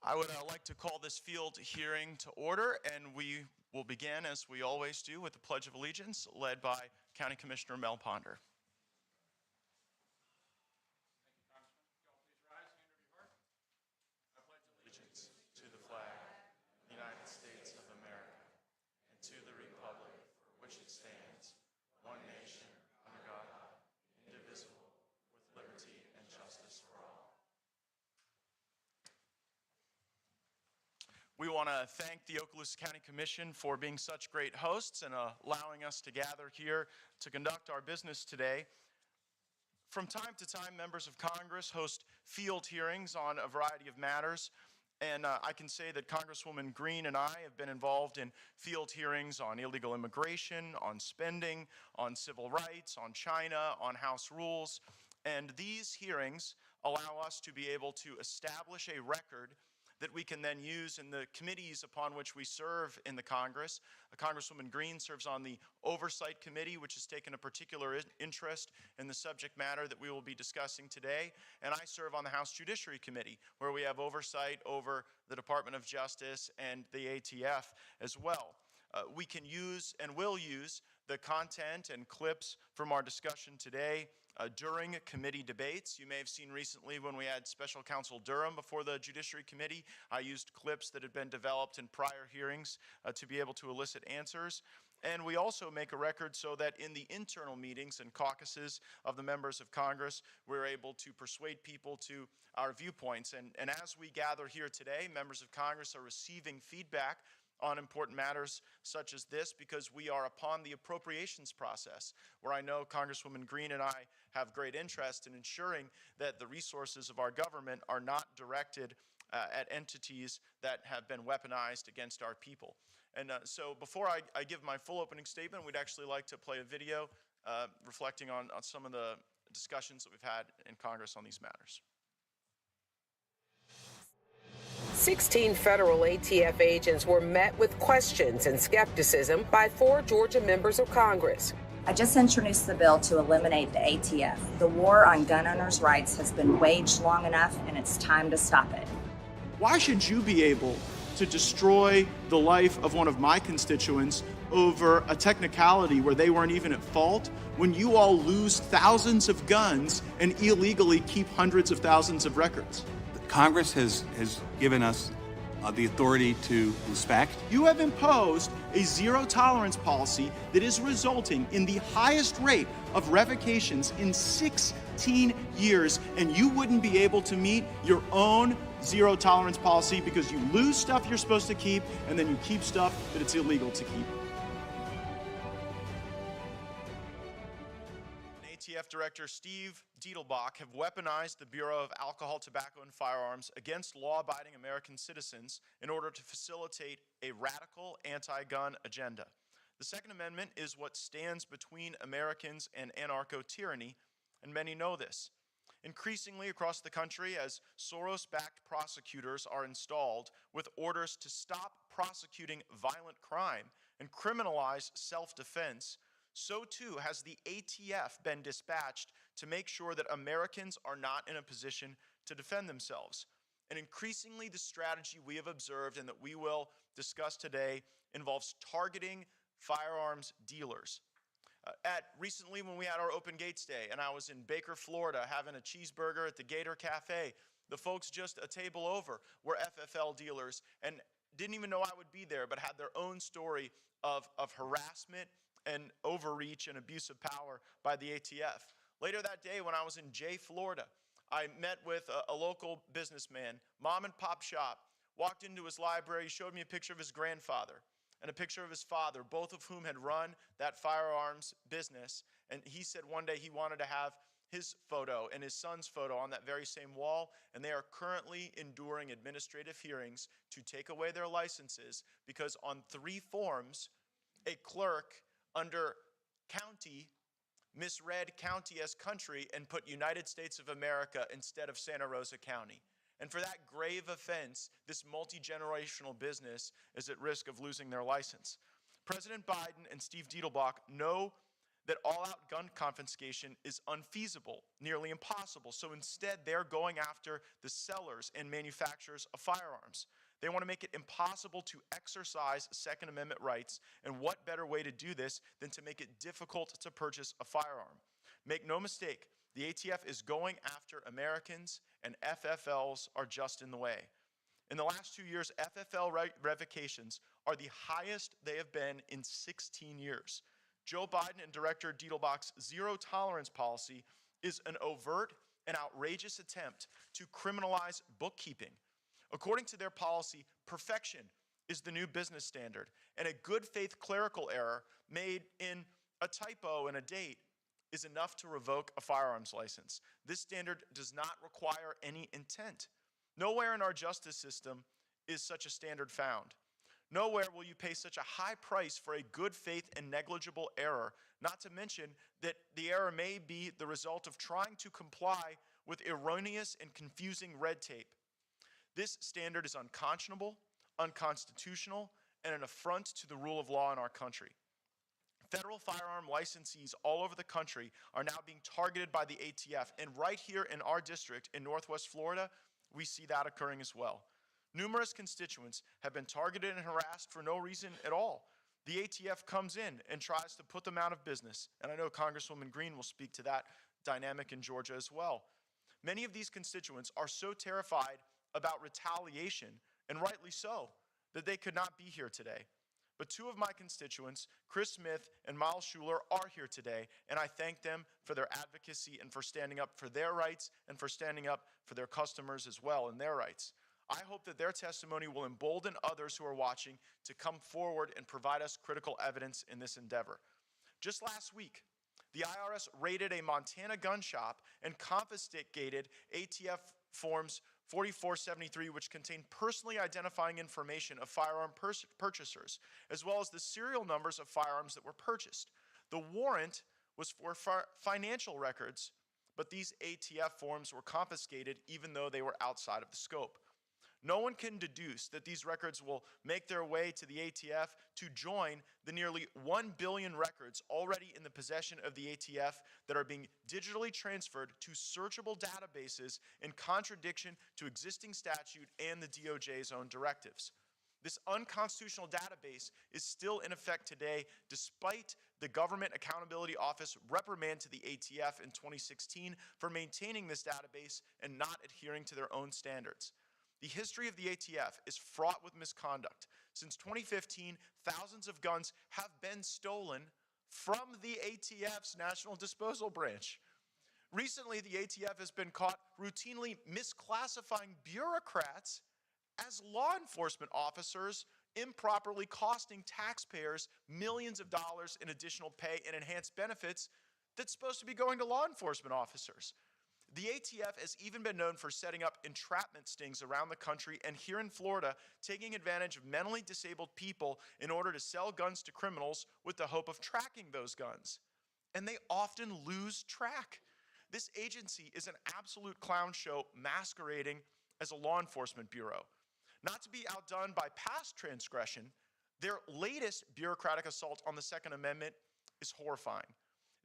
I would like to call this field hearing to order, and we will begin, as we always do, with the Pledge of Allegiance, led by County Commissioner Mel Ponder. Thank you, Congressman. Y'all please rise, hand over your heart. I pledge allegiance to the flag of the United States of America, and to the republic for which it stands, one nation, under God, indivisible, with liberty and justice for all. We want to thank the Okaloosa County Commission for being such great hosts and allowing us to gather here to conduct our business today. From time to time, members of Congress host field hearings on a variety of matters, and I can say that Congresswoman Green and I have been involved in field hearings on illegal immigration, on spending, on civil rights, on China, on House rules, and these hearings allow us to be able to establish a record that we can then use in the committees upon which we serve in the Congress. Congresswoman Green serves on the Oversight Committee, which has taken a particular interest in the subject matter that we will be discussing today. And I serve on the House Judiciary Committee, where we have oversight over the Department of Justice and the ATF as well. We can use and will use the content and clips from our discussion today during committee debates. You may have seen recently when we had Special Counsel Durham before the Judiciary Committee, I used clips that had been developed in prior hearings to be able to elicit answers. And we also make a record so that in the internal meetings and caucuses of the members of Congress, we're able to persuade people to our viewpoints. And as we gather here today, members of Congress are receiving feedback on important matters such as this because we are upon the appropriations process, where I know Congresswoman Green and I have great interest in ensuring that the resources of our government are not directed at entities that have been weaponized against our people. And so before I give my full opening statement, we'd actually like to play a video reflecting on some of the discussions that we've had in Congress on these matters. 16 federal ATF agents were met with questions and skepticism by 4 Georgia members of Congress. I just introduced the bill to eliminate the ATF. The war on gun owners' rights has been waged long enough, and it's time to stop it. Why should you be able to destroy the life of one of my constituents over a technicality where they weren't even at fault, when you all lose thousands of guns and illegally keep hundreds of thousands of records? Congress has given us the authority to inspect. You have imposed a zero-tolerance policy that is resulting in the highest rate of revocations in 16 years, and you wouldn't be able to meet your own zero-tolerance policy because you lose stuff you're supposed to keep, and then you keep stuff that it's illegal to keep. ATF Director Steve Diedelbach have weaponized the Bureau of Alcohol, Tobacco, and Firearms against law-abiding American citizens in order to facilitate a radical anti-gun agenda. The Second Amendment is what stands between Americans and anarcho-tyranny, and many know this. Increasingly across the country, as Soros-backed prosecutors are installed with orders to stop prosecuting violent crime and criminalize self-defense, so too has the ATF been dispatched to make sure that Americans are not in a position to defend themselves. And increasingly the strategy we have observed and that we will discuss today involves targeting firearms dealers. Recently when we had our Open Gates Day and I was in Baker, Florida having a cheeseburger at the Gator Cafe, the folks just a table over were FFL dealers and didn't even know I would be there, but had their own story of harassment and overreach and abuse of power by the ATF. Later that day when I was in Jay, Florida, I met with a local businessman, mom and pop shop, walked into his library, showed me a picture of his grandfather and a picture of his father, both of whom had run that firearms business. And he said one day he wanted to have his photo and his son's photo on that very same wall, and they are currently enduring administrative hearings to take away their licenses because on 3 forms, a clerk under county misread county as country and put United States of America instead of Santa Rosa County. And for that grave offense, this multi-generational business is at risk of losing their license. President Biden and Steve Diedelbach know that all-out gun confiscation is unfeasible, nearly impossible. So instead, they're going after the sellers and manufacturers of firearms. They want to make it impossible to exercise Second Amendment rights, and what better way to do this than to make it difficult to purchase a firearm? Make no mistake, the ATF is going after Americans, and FFLs are just in the way. In the last 2 years, FFL revocations are the highest they have been in 16 years. Joe Biden and Director Diedelbach's zero-tolerance policy is an overt and outrageous attempt to criminalize bookkeeping. According to their policy, perfection is the new business standard, and a good-faith clerical error made in a typo and a date is enough to revoke a firearms license. This standard does not require any intent. Nowhere in our justice system is such a standard found. Nowhere will you pay such a high price for a good faith and negligible error, not to mention that the error may be the result of trying to comply with erroneous and confusing red tape. This standard is unconscionable, unconstitutional, and an affront to the rule of law in our country. Federal firearm licensees all over the country are now being targeted by the ATF, and right here in our district in Northwest Florida, we see that occurring as well. Numerous constituents have been targeted and harassed for no reason at all. The ATF comes in and tries to put them out of business, and I know Congresswoman Green will speak to that dynamic in Georgia as well. Many of these constituents are so terrified about retaliation, and rightly so, that they could not be here today. But two of my constituents, Chris Smith and Miles Schuler, are here today, and I thank them for their advocacy and for standing up for their rights and for standing up for their customers as well and their rights. I hope that their testimony will embolden others who are watching to come forward and provide us critical evidence in this endeavor. Just last week, the IRS raided a Montana gun shop and confiscated ATF forms 4473, which contain personally identifying information of firearm purchasers, as well as the serial numbers of firearms that were purchased. The warrant was for financial records, but these ATF forms were confiscated even though they were outside of the scope. No one can deduce that these records will make their way to the ATF to join the nearly 1 billion records already in the possession of the ATF that are being digitally transferred to searchable databases in contradiction to existing statute and the DOJ's own directives. This unconstitutional database is still in effect today despite the Government Accountability Office reprimand to the ATF in 2016 for maintaining this database and not adhering to their own standards. The history of the ATF is fraught with misconduct. Since 2015, thousands of guns have been stolen from the ATF's National Disposal Branch. Recently, the ATF has been caught routinely misclassifying bureaucrats as law enforcement officers, improperly costing taxpayers millions of dollars in additional pay and enhanced benefits that's supposed to be going to law enforcement officers. The ATF has even been known for setting up entrapment stings around the country and here in Florida, taking advantage of mentally disabled people in order to sell guns to criminals with the hope of tracking those guns. And they often lose track. This agency is an absolute clown show masquerading as a law enforcement bureau. Not to be outdone by past transgression, their latest bureaucratic assault on the Second Amendment is horrifying.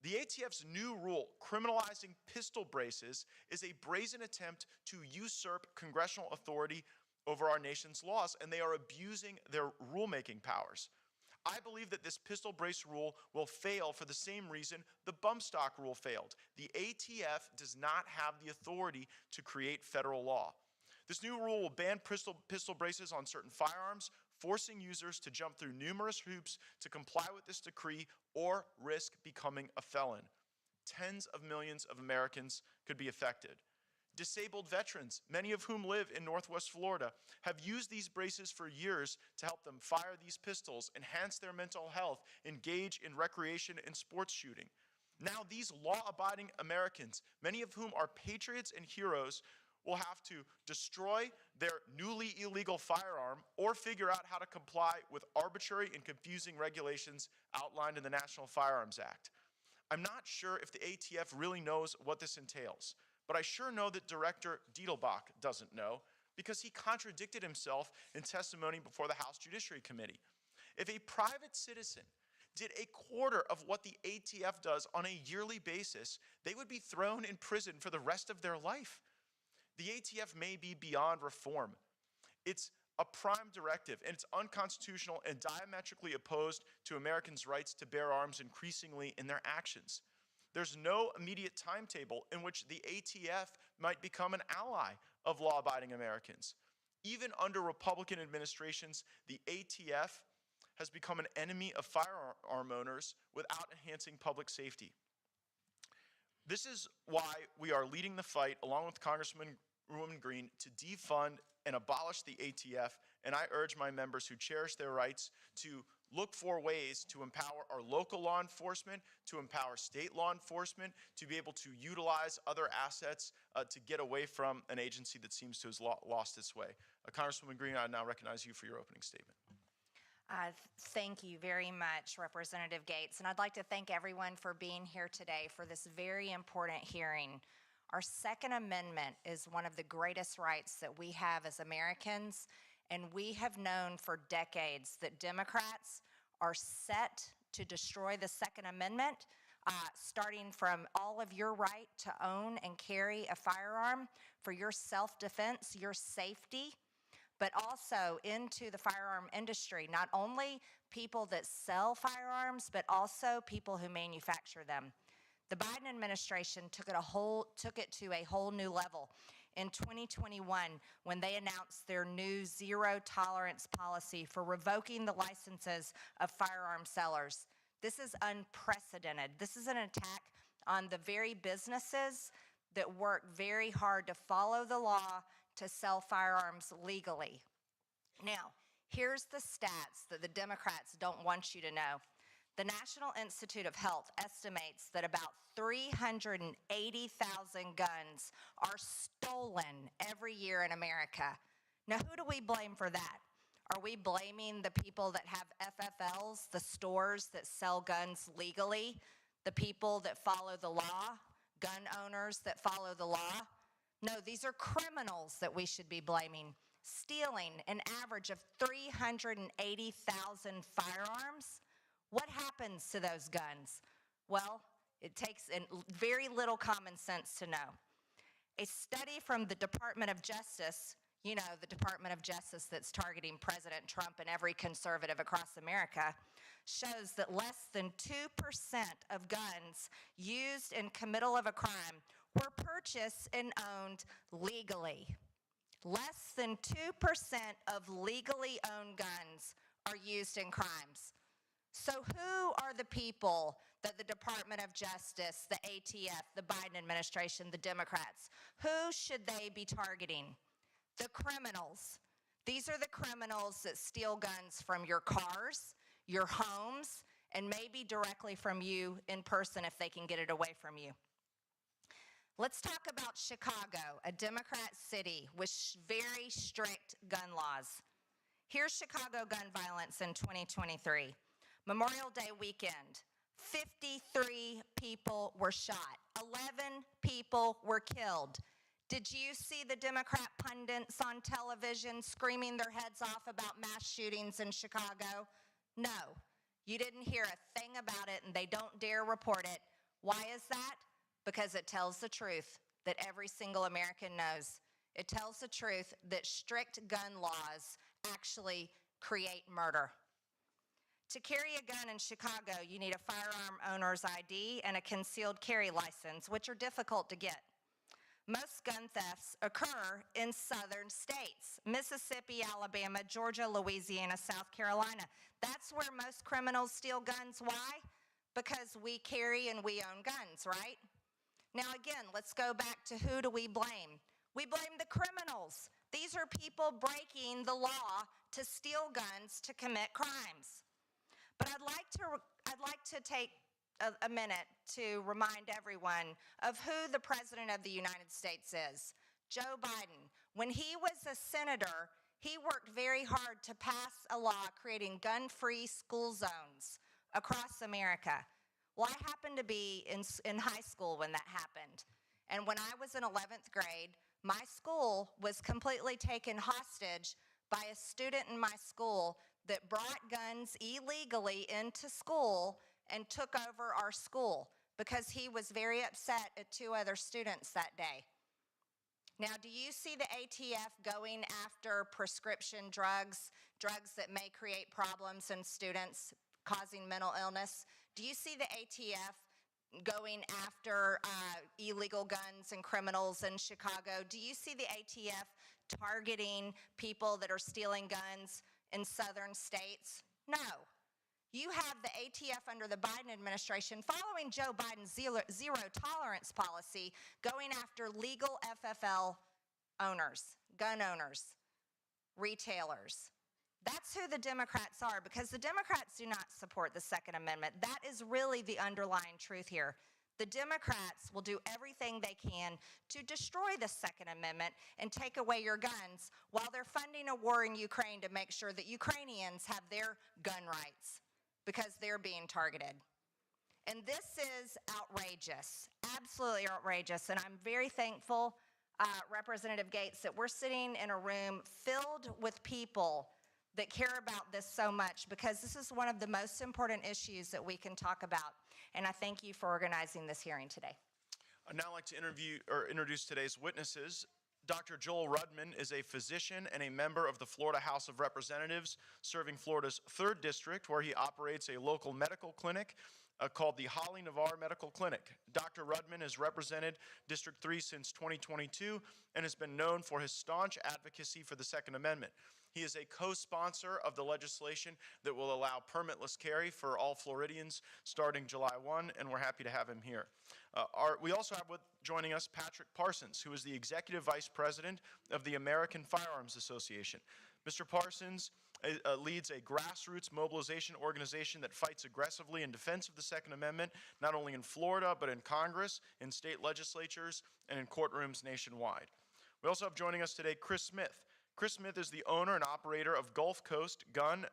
The ATF's new rule, criminalizing pistol braces, is a brazen attempt to usurp congressional authority over our nation's laws, and they are abusing their rulemaking powers. I believe that this pistol brace rule will fail for the same reason the bump stock rule failed. The ATF does not have the authority to create federal law. This new rule will ban pistol braces on certain firearms, forcing users to jump through numerous hoops to comply with this decree or risk becoming a felon. Tens of millions of Americans could be affected. Disabled veterans, many of whom live in Northwest Florida, have used these braces for years to help them fire these pistols, enhance their mental health, engage in recreation and sports shooting. Now these law-abiding Americans, many of whom are patriots and heroes, will have to destroy their newly illegal firearm or figure out how to comply with arbitrary and confusing regulations outlined in the National Firearms Act. I'm not sure if the ATF really knows what this entails, but I sure know that Director Diedelbach doesn't know because he contradicted himself in testimony before the House Judiciary Committee. If a private citizen did a quarter of what the ATF does on a yearly basis, they would be thrown in prison for the rest of their life. The ATF may be beyond reform. It's a prime directive, and it's unconstitutional and diametrically opposed to Americans' rights to bear arms increasingly in their actions. There's no immediate timetable in which the ATF might become an ally of law-abiding Americans. Even under Republican administrations, the ATF has become an enemy of firearm owners without enhancing public safety. This is why we are leading the fight, along with Congressman Green, to defund and abolish the ATF, and I urge my members who cherish their rights to look for ways to empower our local law enforcement, to empower state law enforcement, to be able to utilize other assets to get away from an agency that seems to have lost its way. Congresswoman Green, I now recognize you for your opening statement. Thank you very much, Representative Gaetz, and I'd like to thank everyone for being here today for this very important hearing. Our Second Amendment is one of the greatest rights that we have as Americans, and we have known for decades that Democrats are set to destroy the Second Amendment, starting from all of your right to own and carry a firearm for your self-defense, your safety, but also into the firearm industry, not only people that sell firearms, but also people who manufacture them. The Biden administration took it to a whole new level in 2021 when they announced their new zero tolerance policy for revoking the licenses of firearm sellers. This is unprecedented. This is an attack on the very businesses that work very hard to follow the law to sell firearms legally. Now, here's the stats that the Democrats don't want you to know. The National Institute of Health estimates that about 380,000 guns are stolen every year in America. Now, who do we blame for that? Are we blaming the people that have FFLs, the stores that sell guns legally, the people that follow the law, gun owners that follow the law? No, these are criminals that we should be blaming, stealing an average of 380,000 firearms. What happens to those guns? Well, it takes very little common sense to know. A study from the Department of Justice, you know, the Department of Justice that's targeting President Trump and every conservative across America, shows that less than 2% of guns used in committal of a crime were purchased and owned legally. Less than 2% of legally owned guns are used in crimes. So who are the people that the Department of Justice, the ATF, the Biden administration, the Democrats, who should they be targeting? The criminals. These are the criminals that steal guns from your cars, your homes, and maybe directly from you in person if they can get it away from you. Let's talk about Chicago, a Democrat city with very strict gun laws. Here's Chicago gun violence in 2023. Memorial Day weekend, 53 people were shot, 11 people were killed. Did you see the Democrat pundits on television screaming their heads off about mass shootings in Chicago? No, you didn't hear a thing about it, and they don't dare report it. Why is that? Because it tells the truth that every single American knows. It tells the truth that strict gun laws actually create murder. To carry a gun in Chicago, you need a firearm owner's ID and a concealed carry license, which are difficult to get. Most gun thefts occur in southern states: Mississippi, Alabama, Georgia, Louisiana, South Carolina. That's where most criminals steal guns. Why? Because we carry and we own guns, right? Now again, let's go back to who do we blame? We blame the criminals. These are people breaking the law to steal guns to commit crimes. But I'd like to take a minute to remind everyone of who the President of the United States is. Joe Biden. When he was a senator, he worked very hard to pass a law creating gun-free school zones across America. Well, I happened to be in high school when that happened. And when I was in 11th grade, my school was completely taken hostage by a student in my school that brought guns illegally into school and took over our school because he was very upset at 2 other students that day. Now, do you see the ATF going after prescription drugs, drugs that may create problems in students, causing mental illness? Do you see the ATF going after illegal guns and criminals in Chicago? Do you see the ATF targeting people that are stealing guns in southern states? No. You have the ATF under the Biden administration following Joe Biden's zero tolerance policy, going after legal FFL owners, gun owners, retailers. That's who the Democrats are, because the Democrats do not support the Second Amendment. That is really the underlying truth here. The Democrats will do everything they can to destroy the Second Amendment and take away your guns while they're funding a war in Ukraine to make sure that Ukrainians have their gun rights, because they're being targeted. And this is outrageous, absolutely outrageous. And I'm very thankful, Representative Gaetz, that we're sitting in a room filled with people that care about this so much, because this is one of the most important issues that we can talk about. And I thank you for organizing this hearing today. I'd now like to introduce today's witnesses. Dr. Joel Rudman is a physician and a member of the Florida House of Representatives, serving Florida's 3rd District, where he operates a local medical clinic called the Holly Navarre Medical Clinic. Dr. Rudman has represented District 3 since 2022 and has been known for his staunch advocacy for the Second Amendment. He is a co-sponsor of the legislation that will allow permitless carry for all Floridians starting July 1, and we're happy to have him here. We also have joining us Patrick Parsons, who is the Executive Vice President of the American Firearms Association. Mr. Parsons leads a grassroots mobilization organization that fights aggressively in defense of the Second Amendment, not only in Florida, but in Congress, in state legislatures, and in courtrooms nationwide. We also have joining us today Chris Smith. Chris Smith is the owner and operator of Gulf Coast Gun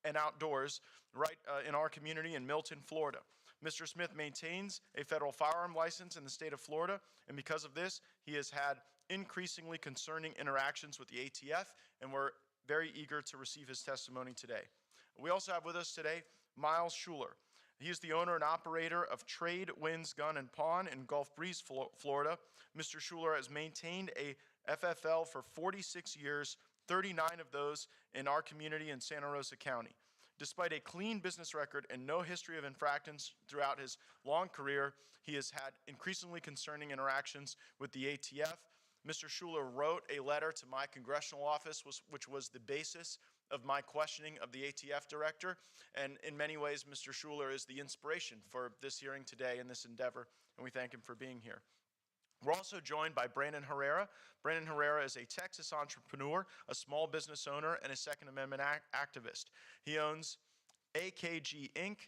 and Outdoors right in our community in Milton, Florida. Mr. Smith maintains a federal firearm license in the state of Florida, and because of this, he has had increasingly concerning interactions with the ATF, and we're very eager to receive his testimony today. We also have with us today Miles Schuler. He is the owner and operator of Trade Winds Gun and Pawn in Gulf Breeze, Florida. Mr. Schuler has maintained a FFL for 46 years, 39 of those in our community in Santa Rosa County. Despite a clean business record and no history of infractions throughout his long career, he has had increasingly concerning interactions with the ATF. Mr. Schuler wrote a letter to my congressional office, which was the basis of my questioning of the ATF director. And in many ways, Mr. Schuler is the inspiration for this hearing today and this endeavor, and we thank him for being here. We're also joined by Brandon Herrera. Brandon Herrera is a Texas entrepreneur, a small business owner, and a Second Amendment activist. He owns AKG Inc.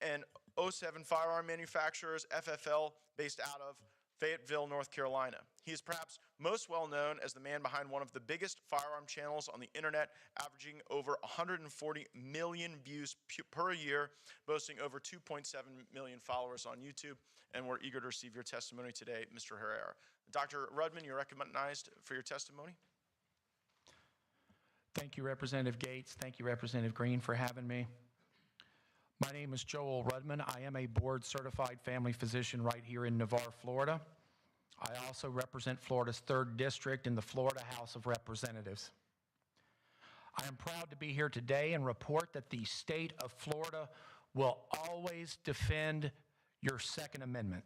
and 07 Firearm Manufacturers, FFL, based out of Fayetteville, North Carolina. He is perhaps most well known as the man behind one of the biggest firearm channels on the internet, averaging over 140 million views per year, boasting over 2.7 million followers on YouTube, and we're eager to receive your testimony today, Mr. Herrera. Dr. Rudman, you're recognized for your testimony. Thank you, Representative Gaetz. Thank you, Representative Green, for having me. My name is Joel Rudman. I am a board-certified family physician right here in Navarre, Florida. I also represent Florida's 3rd District in the Florida House of Representatives. I am proud to be here today and report that the state of Florida will always defend your Second Amendment.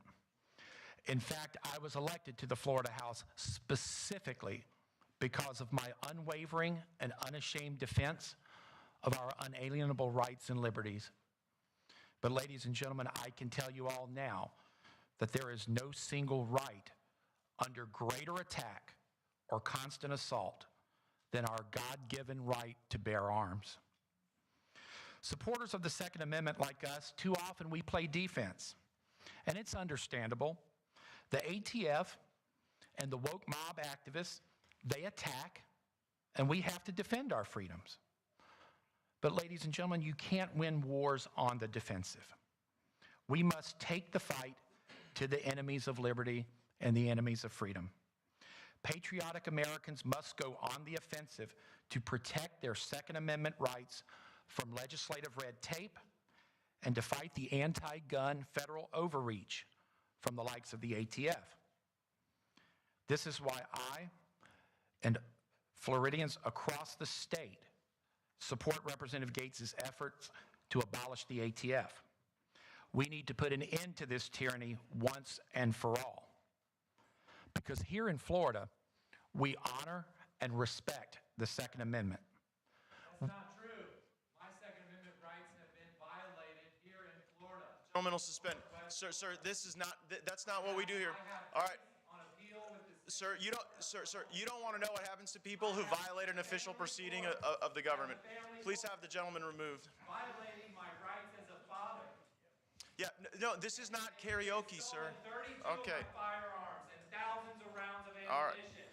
In fact, I was elected to the Florida House specifically because of my unwavering and unashamed defense of our unalienable rights and liberties. But ladies and gentlemen, I can tell you all now that there is no single right under greater attack or constant assault than our God-given right to bear arms. Supporters of the Second Amendment like us, too often we play defense. And it's understandable. The ATF and the woke mob activists, they attack, and we have to defend our freedoms. But ladies and gentlemen, you can't win wars on the defensive. We must take the fight to the enemies of liberty and the enemies of freedom. Patriotic Americans must go on the offensive to protect their Second Amendment rights from legislative red tape and to fight the anti-gun federal overreach from the likes of the ATF. This is why I and Floridians across the state support Representative Gaetz' efforts to abolish the ATF. We need to put an end to this tyranny once and for all. Because here in Florida, we honor and respect the Second Amendment. That's not true. My Second Amendment rights have been violated here in Florida. Gentlemen will suspend. Sir, this is not, that's not what we do here. All right. On appeal with the Sir, you don't want to know what happens to people who violate an official proceeding of the government. Please have the gentleman removed. violating my rights as a father. Yeah, no, this is not karaoke, sir. 32 Okay. of my firearms and thousands of rounds of All right. ammunition.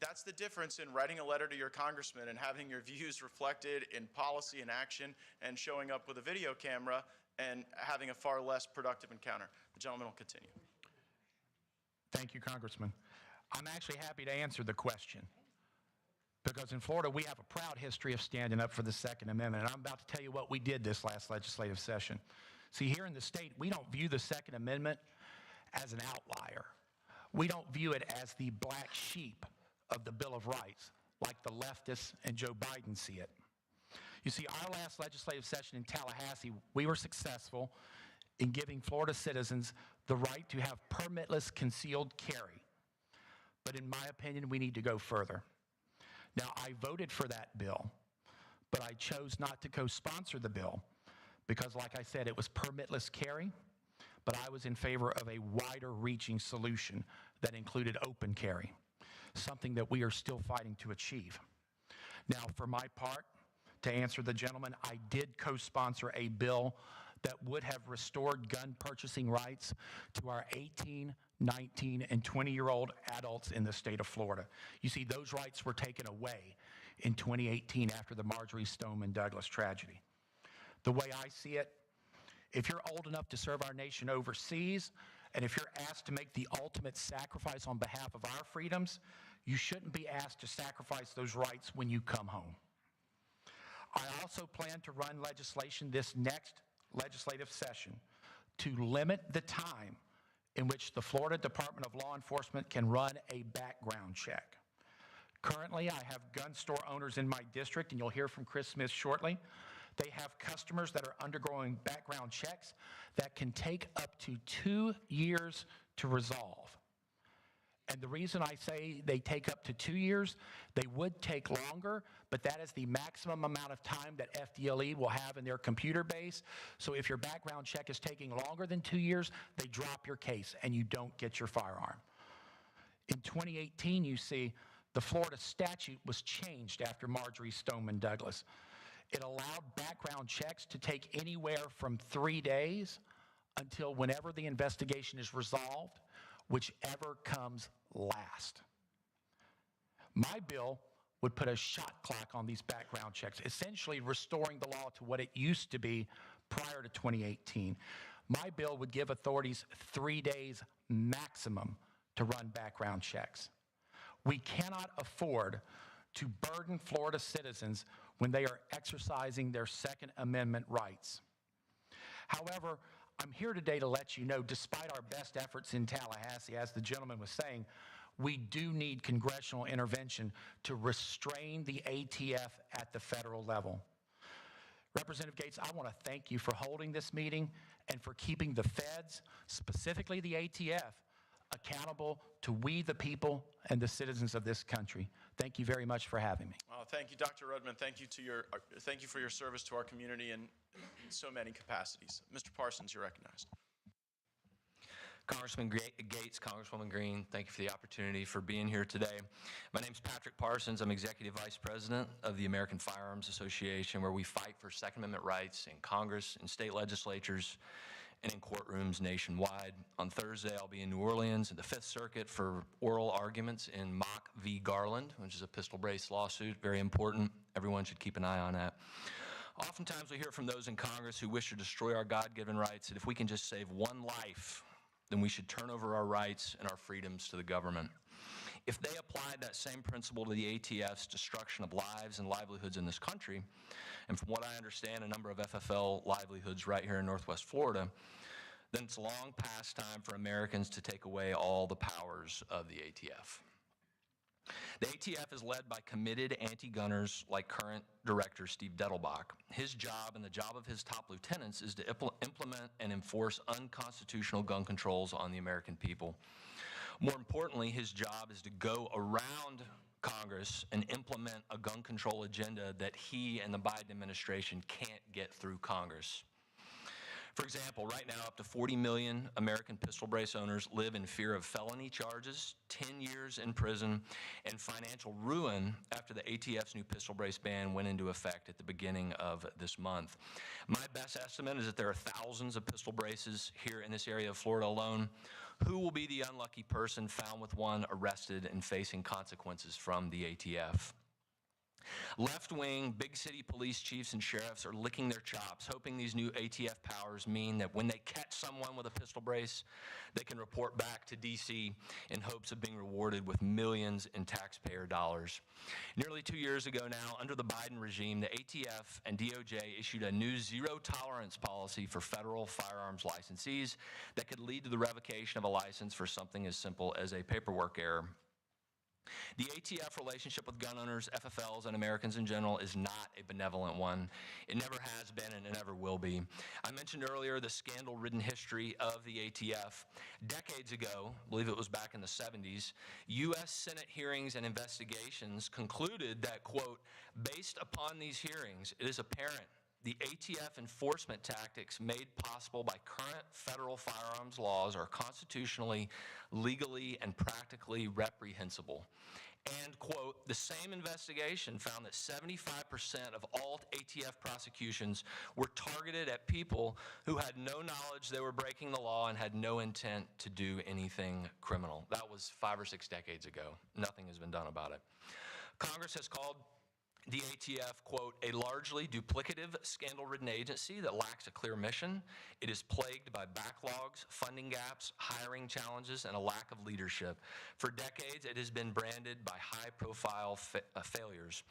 That's the difference in writing a letter to your congressman and having your views reflected in policy and action and showing up with a video camera and having a far less productive encounter. The gentleman will continue. Thank you, Congressman. I'm actually happy to answer the question because in Florida, we have a proud history of standing up for the Second Amendment, and I'm about to tell you what we did this last legislative session. See, here in the state, we don't view the Second Amendment as an outlier. We don't view it as the black sheep of the Bill of Rights, like the leftists and Joe Biden see it. You see, our last legislative session in Tallahassee, we were successful in giving Florida citizens the right to have permitless concealed carry. But in my opinion, we need to go further. Now, I voted for that bill, but I chose not to co-sponsor the bill because, like I said, it was permitless carry, but I was in favor of a wider-reaching solution that included open carry, something that we are still fighting to achieve. Now, for my part, to answer the gentleman, I did co-sponsor a bill that would have restored gun purchasing rights to our 18, 19, and 20-year-old adults in the state of Florida. You see, those rights were taken away in 2018 after the Marjory Stoneman Douglas tragedy. The way I see it, if you're old enough to serve our nation overseas, and if you're asked to make the ultimate sacrifice on behalf of our freedoms, you shouldn't be asked to sacrifice those rights when you come home. I also plan to run legislation this next legislative session to limit the time in which the Florida Department of Law Enforcement can run a background check. Currently, I have gun store owners in my district, and you'll hear from Chris Smith shortly. They have customers that are undergoing background checks that can take up to 2 years to resolve. And the reason I say they take up to 2 years, they would take longer, but that is the maximum amount of time that FDLE will have in their computer base. So if your background check is taking longer than 2 years, they drop your case and you don't get your firearm. In 2018, you see, the Florida statute was changed after Marjory Stoneman Douglas. It allowed background checks to take anywhere from 3 days until whenever the investigation is resolved, whichever comes last. My bill would put a shot clock on these background checks, essentially restoring the law to what it used to be prior to 2018. My bill would give authorities 3 days maximum to run background checks. We cannot afford to burden Florida citizens when they are exercising their Second Amendment rights. However, I'm here today to let you know, despite our best efforts in Tallahassee, as the gentleman was saying, we do need congressional intervention to restrain the ATF at the federal level. Representative Gaetz, I want to thank you for holding this meeting and for keeping the feds, specifically the ATF, accountable to we the people and the citizens of this country. Thank you very much for having me. Well, thank you, Dr. Rudman. Thank you for your service to our community in so many capacities. Mr. Parsons, you're recognized. Congressman Gaetz, Congresswoman Green, thank you for the opportunity for being here today. My name is Patrick Parsons. I'm Executive Vice President of the American Firearms Association, where we fight for Second Amendment rights in Congress, in state legislatures, and in courtrooms nationwide. On Thursday, I'll be in New Orleans at the Fifth Circuit for oral arguments in Mock v. Garland, which is a pistol brace lawsuit, very important Everyone should keep an eye on that. Oftentimes we hear from those in Congress who wish to destroy our God-given rights that if we can just save one life, then we should turn over our rights and our freedoms to the government. If they applied that same principle to the ATF's destruction of lives and livelihoods in this country, and from what I understand, a number of FFL livelihoods right here in Northwest Florida, then it's long past time for Americans to take away all the powers of the ATF. The ATF is led by committed anti-gunners like current director Steve Dettelbach. His job and the job of his top lieutenants is to implement and enforce unconstitutional gun controls on the American people. More importantly, his job is to go around Congress and implement a gun control agenda that he and the Biden administration can't get through Congress. For example, right now up to 40 million American pistol brace owners live in fear of felony charges, 10 years in prison, and financial ruin after the ATF's new pistol brace ban went into effect at the beginning of this month. My best estimate is that there are thousands of pistol braces here in this area of Florida alone. Who will be the unlucky person found with one, arrested, and facing consequences from the ATF? Left-wing, big city police chiefs and sheriffs are licking their chops, hoping these new ATF powers mean that when they catch someone with a pistol brace, they can report back to D.C. in hopes of being rewarded with millions in taxpayer dollars. Nearly 2 years ago now, under the Biden regime, the ATF and DOJ issued a new zero-tolerance policy for federal firearms licensees that could lead to the revocation of a license for something as simple as a paperwork error. The ATF relationship with gun owners, FFLs, and Americans in general is not a benevolent one. It never has been and it never will be. I mentioned earlier the scandal-ridden history of the ATF. Decades ago, I believe it was back in the 70s, U.S. Senate hearings and investigations concluded that, quote, based upon these hearings, it is apparent the ATF enforcement tactics made possible by current federal firearms laws are constitutionally, legally, and practically reprehensible. And, quote, the same investigation found that 75% of all ATF prosecutions were targeted at people who had no knowledge they were breaking the law and had no intent to do anything criminal. That was 5 or 6 decades ago. Nothing has been done about it. Congress has called the ATF, quote, a largely duplicative, scandal-ridden agency that lacks a clear mission. It is plagued by backlogs, funding gaps, hiring challenges, and a lack of leadership. For decades, it has been branded by high-profile failures.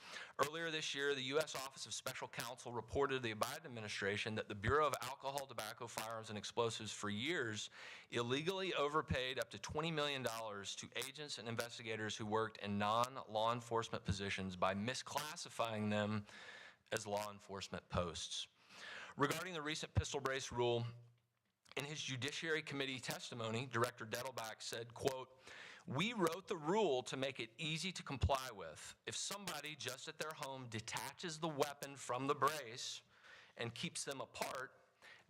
Earlier this year, the U.S. Office of Special Counsel reported to the Biden administration that the Bureau of Alcohol, Tobacco, Firearms, and Explosives for years illegally overpaid up to $20 million to agents and investigators who worked in non-law enforcement positions by misclassifying them as law enforcement posts. Regarding the recent pistol brace rule, in his Judiciary Committee testimony, Director Dettelbach said, quote, we wrote the rule to make it easy to comply with. If somebody just at their home detaches the weapon from the brace and keeps them apart,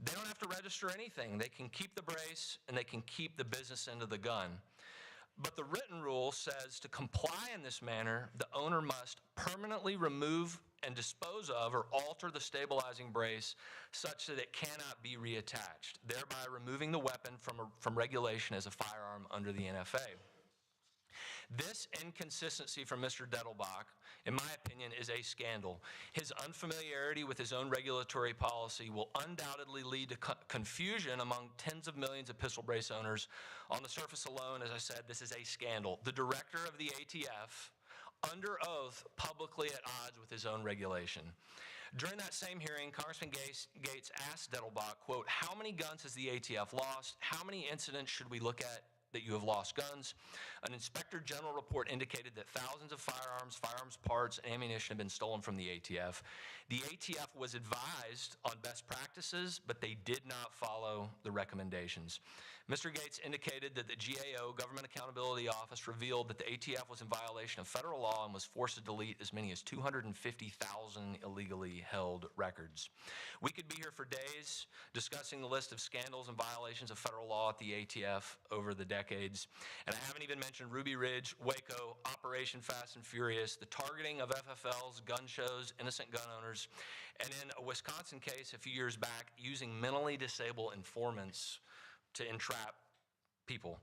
they don't have to register anything. They can keep the brace and they can keep the business end of the gun. But the written rule says to comply in this manner, the owner must permanently remove and dispose of or alter the stabilizing brace such that it cannot be reattached, thereby removing the weapon from regulation as a firearm under the NFA. This inconsistency from Mr. Dettelbach, in my opinion, is a scandal. His unfamiliarity with his own regulatory policy will undoubtedly lead to confusion among tens of millions of pistol brace owners. On the surface alone, as I said, this is a scandal. The director of the ATF, under oath, publicly at odds with his own regulation. During that same hearing, Congressman Gaetz asked Dettelbach, quote, how many guns has the ATF lost? How many incidents should we look at that you have lost guns? An Inspector General report indicated that thousands of firearms, firearms parts, and ammunition have been stolen from the ATF. The ATF was advised on best practices, but they did not follow the recommendations. Mr. Gaetz indicated that the GAO, Government Accountability Office, revealed that the ATF was in violation of federal law and was forced to delete as many as 250,000 illegally held records. We could be here for days discussing the list of scandals and violations of federal law at the ATF over the decades. And I haven't even mentioned Ruby Ridge, Waco, Operation Fast and Furious, the targeting of FFLs, gun shows, innocent gun owners, and in a Wisconsin case a few years back, using mentally disabled informants to entrap people.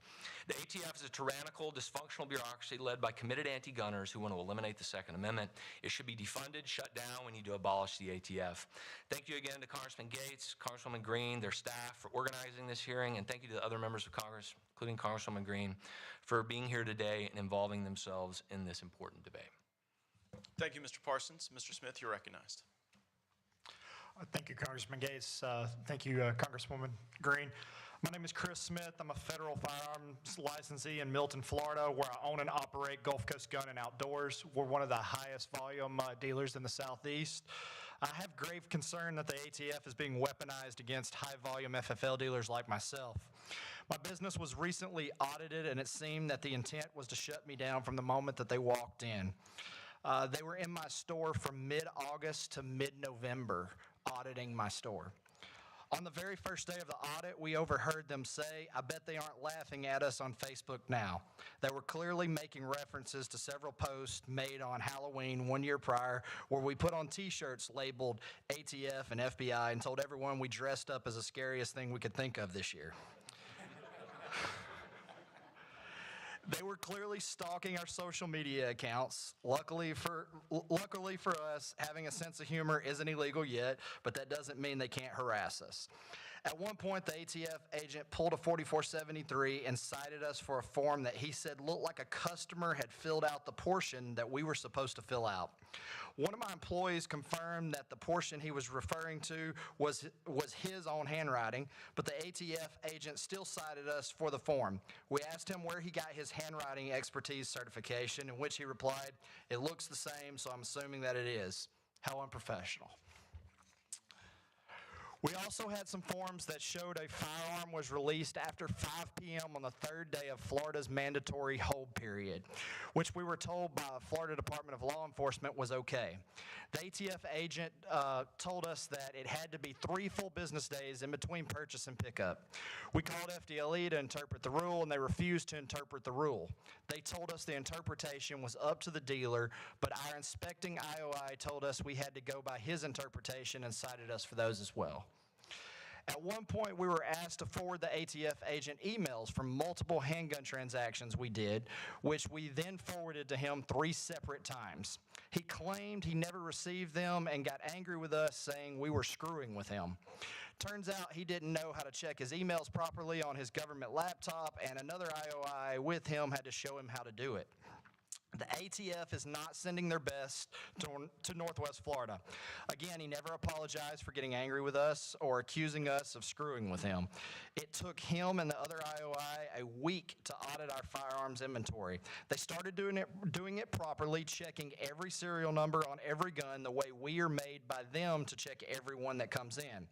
The ATF is a tyrannical, dysfunctional bureaucracy led by committed anti-gunners who want to eliminate the Second Amendment. It should be defunded, shut down. We need to abolish the ATF. Thank you again to Congressman Gaetz, Congresswoman Green, their staff for organizing this hearing, and thank you to the other members of Congress, including Congresswoman Green, for being here today and involving themselves in this important debate. Thank you, Mr. Parsons. Mr. Smith, you're recognized. Thank you, Congressman Gaetz. Thank you, Congresswoman Green. My name is Chris Smith. I'm a federal firearms licensee in Milton, Florida, where I own and operate Gulf Coast Gun and Outdoors. We're one of the highest volume dealers in the Southeast. I have grave concern that the ATF is being weaponized against high-volume FFL dealers like myself. My business was recently audited, and it seemed that the intent was to shut me down from the moment that they walked in. They were in my store from mid-August to mid-November, auditing my store. On the very first day of the audit, we overheard them say, "I bet they aren't laughing at us on Facebook now." They were clearly making references to several posts made on Halloween 1 year prior, where we put on t-shirts labeled ATF and FBI and told everyone we dressed up as the scariest thing we could think of this year. They were clearly stalking our social media accounts. Luckily for us, having a sense of humor isn't illegal yet, but that doesn't mean they can't harass us. At one point, the ATF agent pulled a 4473 and cited us for a form that he said looked like a customer had filled out the portion that we were supposed to fill out. One of my employees confirmed that the portion he was referring to was his own handwriting, but the ATF agent still cited us for the form. We asked him where he got his handwriting expertise certification, in which he replied, "It looks the same, so I'm assuming that it is." How unprofessional. We also had some forms that showed a firearm was released after 5 p.m. on the third day of Florida's mandatory hold period, which we were told by the Florida Department of Law Enforcement was okay. The ATF agent told us that it had to be 3 full business days in between purchase and pickup. We called FDLE to interpret the rule, and they refused to interpret the rule. They told us the interpretation was up to the dealer, but our inspecting IOI told us we had to go by his interpretation and cited us for those as well. At one point, we were asked to forward the ATF agent emails from multiple handgun transactions we did, which we then forwarded to him 3 separate times. He claimed he never received them and got angry with us, saying we were screwing with him. Turns out he didn't know how to check his emails properly on his government laptop, and another IOI with him had to show him how to do it. The ATF is not sending their best to Northwest Florida. Again, he never apologized for getting angry with us or accusing us of screwing with him. It took him and the other IOI a week to audit our firearms inventory. They started doing it properly, checking every serial number on every gun the way we are made by them to check every one that comes in.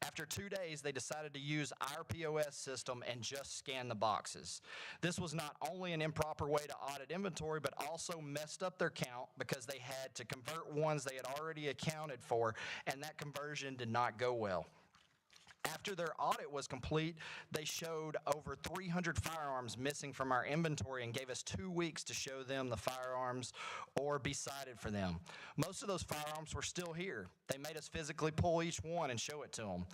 After 2 days, they decided to use our POS system and just scan the boxes. This was not only an improper way to audit inventory, but also messed up their count because they had to convert ones they had already accounted for, and that conversion did not go well. After their audit was complete, they showed over 300 firearms missing from our inventory and gave us 2 weeks to show them the firearms or be cited for them. Most of those firearms were still here. They made us physically pull each one and show it to them.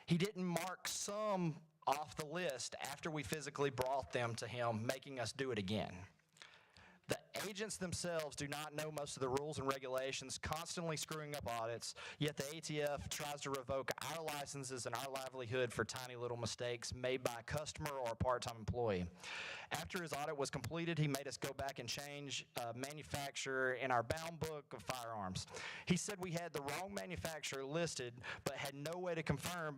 He didn't mark some off the list after we physically brought them to him, making us do it again. The agents themselves do not know most of the rules and regulations, constantly screwing up audits, yet the ATF tries to revoke our licenses and our livelihood for tiny little mistakes made by a customer or a part-time employee. After his audit was completed, he made us go back and change manufacturer in our bound book of firearms. He said we had the wrong manufacturer listed, but had no way to confirm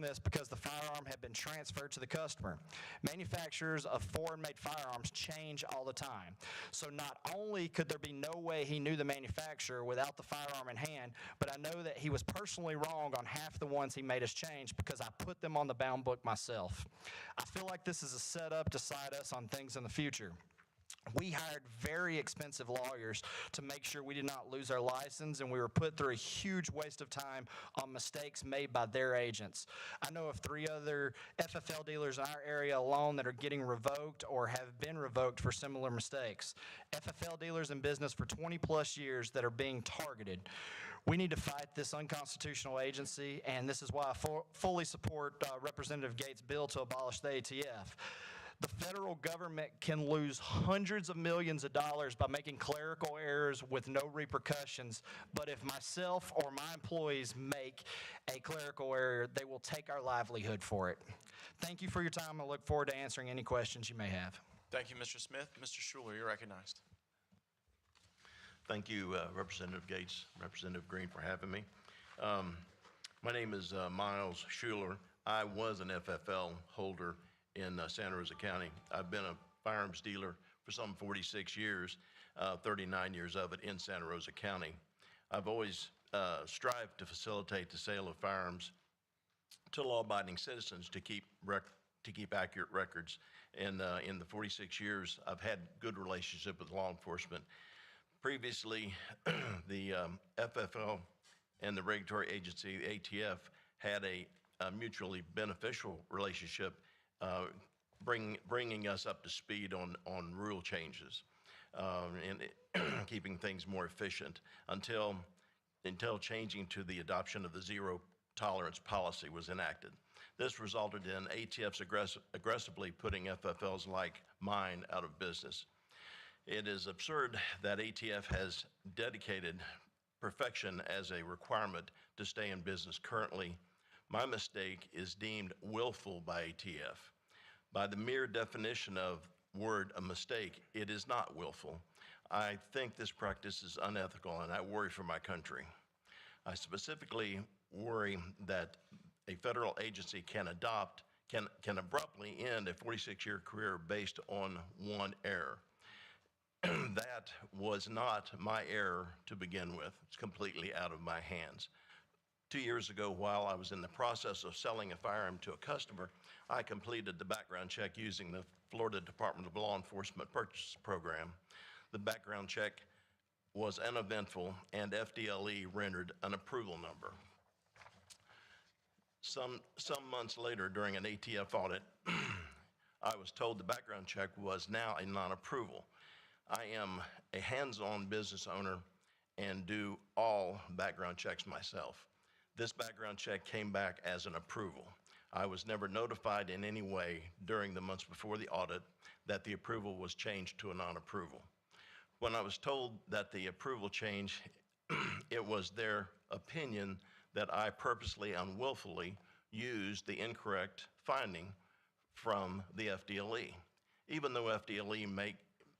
this because the firearm had been transferred to the customer. Manufacturers of foreign-made firearms change all the time. So not only could there be no way he knew the manufacturer without the firearm in hand, but I know that he was personally wrong on half the ones he made us change because I put them on the bound book myself. I feel like this is a setup to cite us on things in the future. We hired very expensive lawyers to make sure we did not lose our license, and we were put through a huge waste of time on mistakes made by their agents. I know of 3 other FFL dealers in our area alone that are getting revoked or have been revoked for similar mistakes. FFL dealers in business for 20 plus years that are being targeted. We need to fight this unconstitutional agency, and this is why I fully support Representative Gaetz' bill to abolish the ATF. The federal government can lose hundreds of millions of dollars by making clerical errors with no repercussions, but if myself or my employees make a clerical error, they will take our livelihood for it. Thank you for your time. I look forward to answering any questions you may have. Thank you, Mr. Smith. Mr. Schuler, you're recognized. Thank you, Representative Gaetz, Representative Green, for having me. My name is Miles Schuler. I was an FFL holder in Santa Rosa County. I've been a firearms dealer for some 46 years, 39 years of it in Santa Rosa County. I've always strived to facilitate the sale of firearms to law-abiding citizens to keep accurate records. And in the 46 years, I've had good relationship with law enforcement. Previously, the FFL and the regulatory agency, the ATF, had a mutually beneficial relationship, bringing us up to speed on rule changes and keeping things more efficient until changing to the adoption of the zero tolerance policy was enacted. This resulted in ATF's aggressively putting FFLs like mine out of business. It is absurd that ATF has dedicated perfection as a requirement to stay in business currently. My mistake is deemed willful by ATF. By the mere definition of word a mistake, it is not willful. I think this practice is unethical, and I worry for my country. I specifically worry that a federal agency can abruptly end a 46-year career based on one error. That was not my error to begin with. It's completely out of my hands. 2 years ago, while I was in the process of selling a firearm to a customer, I completed the background check using the Florida Department of Law Enforcement Purchase Program. The background check was uneventful, and FDLE rendered an approval number. Some months later, during an ATF audit, I was told the background check was now a non-approval. I am a hands-on business owner and do all background checks myself. This background check came back as an approval. I was never notified in any way during the months before the audit that the approval was changed to a non-approval. When I was told that the approval change, it was their opinion that I purposely and willfully used the incorrect finding from the FDLE. Even though FDLE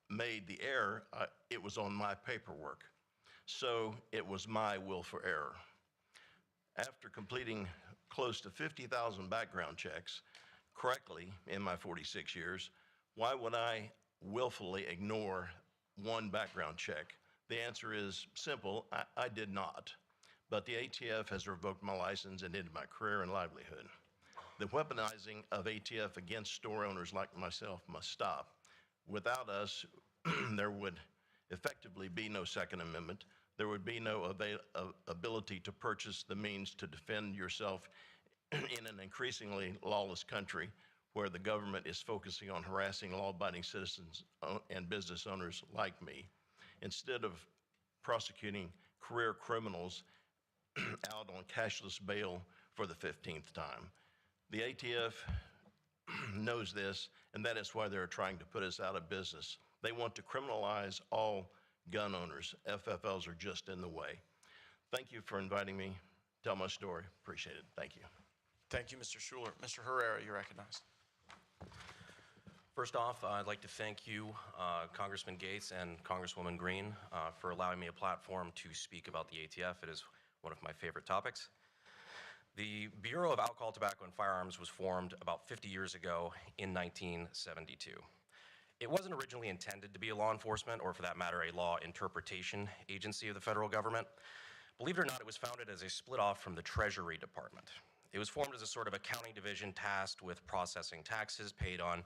made the error, it was on my paperwork. So it was my willful error. After completing close to 50,000 background checks correctly in my 46 years, why would I willfully ignore one background check? The answer is simple, I did not. But the ATF has revoked my license and ended my career and livelihood. The weaponizing of ATF against store owners like myself must stop. Without us, there would effectively be no Second Amendment. There would be no ability to purchase the means to defend yourself in an increasingly lawless country where the government is focusing on harassing law-abiding citizens and business owners like me, instead of prosecuting career criminals out on cashless bail for the 15th time. The ATF knows this, and that is why they're trying to put us out of business. They want to criminalize all gun owners. FFLs are just in the way. Thank you for inviting me. Tell my story. Appreciate it. Thank you. Thank you, Mr. Schuler. Mr. Herrera, you're recognized. First off, I'd like to thank you, Congressman Gaetz and Congresswoman Green, for allowing me a platform to speak about the ATF. It is one of my favorite topics. The Bureau of Alcohol, Tobacco, and Firearms was formed about 50 years ago in 1972. It wasn't originally intended to be a law enforcement, or for that matter, a law interpretation agency of the federal government. Believe it or not, it was founded as a split off from the Treasury Department. It was formed as a sort of accounting division tasked with processing taxes paid on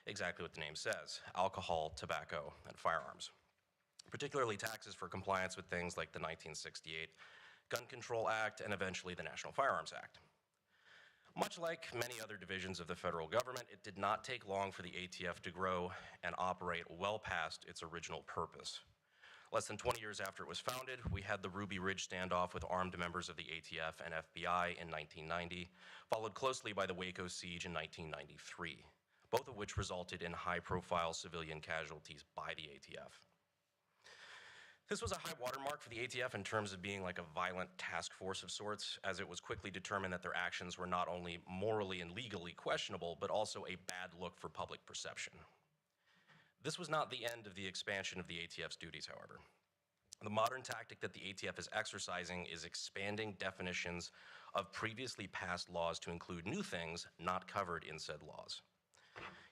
exactly what the name says, alcohol, tobacco, and firearms, particularly taxes for compliance with things like the 1968 Gun Control Act and eventually the National Firearms Act. Much like many other divisions of the federal government, it did not take long for the ATF to grow and operate well past its original purpose. Less than 20 years after it was founded, we had the Ruby Ridge standoff with armed members of the ATF and FBI in 1990, followed closely by the Waco siege in 1993, both of which resulted in high-profile civilian casualties by the ATF. This was a high watermark for the ATF in terms of being like a violent task force of sorts, as it was quickly determined that their actions were not only morally and legally questionable, but also a bad look for public perception. This was not the end of the expansion of the ATF's duties, however. The modern tactic that the ATF is exercising is expanding definitions of previously passed laws to include new things not covered in said laws.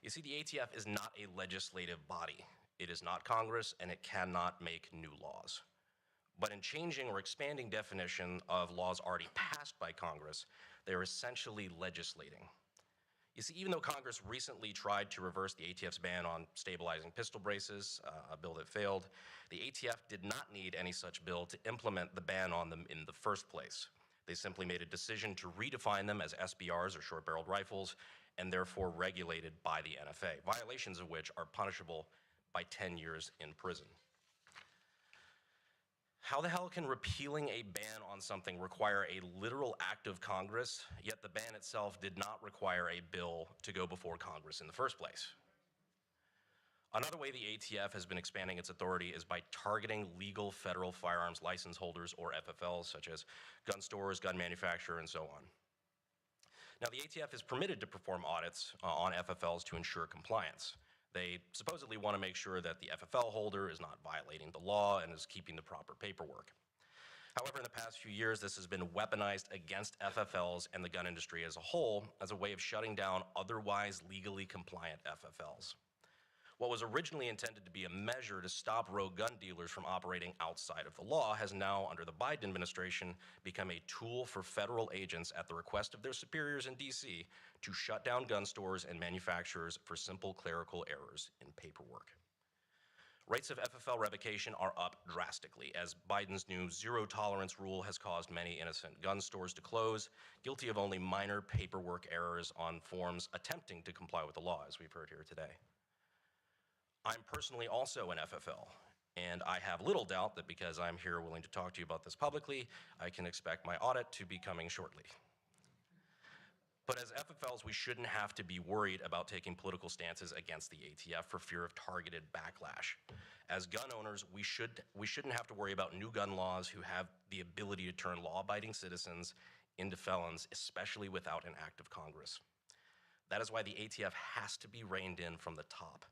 You see, the ATF is not a legislative body. It is not Congress, and it cannot make new laws. But in changing or expanding definition of laws already passed by Congress, they're essentially legislating. You see, even though Congress recently tried to reverse the ATF's ban on stabilizing pistol braces, a bill that failed, the ATF did not need any such bill to implement the ban on them in the first place. They simply made a decision to redefine them as SBRs, or short-barreled rifles, and therefore regulated by the NFA, violations of which are punishable by 10 years in prison. How the hell can repealing a ban on something require a literal act of Congress, yet the ban itself did not require a bill to go before Congress in the first place? Another way the ATF has been expanding its authority is by targeting legal federal firearms license holders, or FFLs, such as gun stores, gun manufacturers, and so on. Now, the ATF is permitted to perform audits on FFLs to ensure compliance. They supposedly want to make sure that the FFL holder is not violating the law and is keeping the proper paperwork. However, in the past few years, this has been weaponized against FFLs and the gun industry as a whole as a way of shutting down otherwise legally compliant FFLs. What was originally intended to be a measure to stop rogue gun dealers from operating outside of the law has now, under the Biden administration, become a tool for federal agents at the request of their superiors in DC to shut down gun stores and manufacturers for simple clerical errors in paperwork. Rates of FFL revocation are up drastically, as Biden's new zero-tolerance rule has caused many innocent gun stores to close, guilty of only minor paperwork errors on forms attempting to comply with the law, as we've heard here today. I'm personally also an FFL, and I have little doubt that because I'm here willing to talk to you about this publicly, I can expect my audit to be coming shortly. But as FFLs, we shouldn't have to be worried about taking political stances against the ATF for fear of targeted backlash. As gun owners, we shouldn't have to worry about new gun laws who have the ability to turn law-abiding citizens into felons, especially without an act of Congress. That is why the ATF has to be reined in from the top,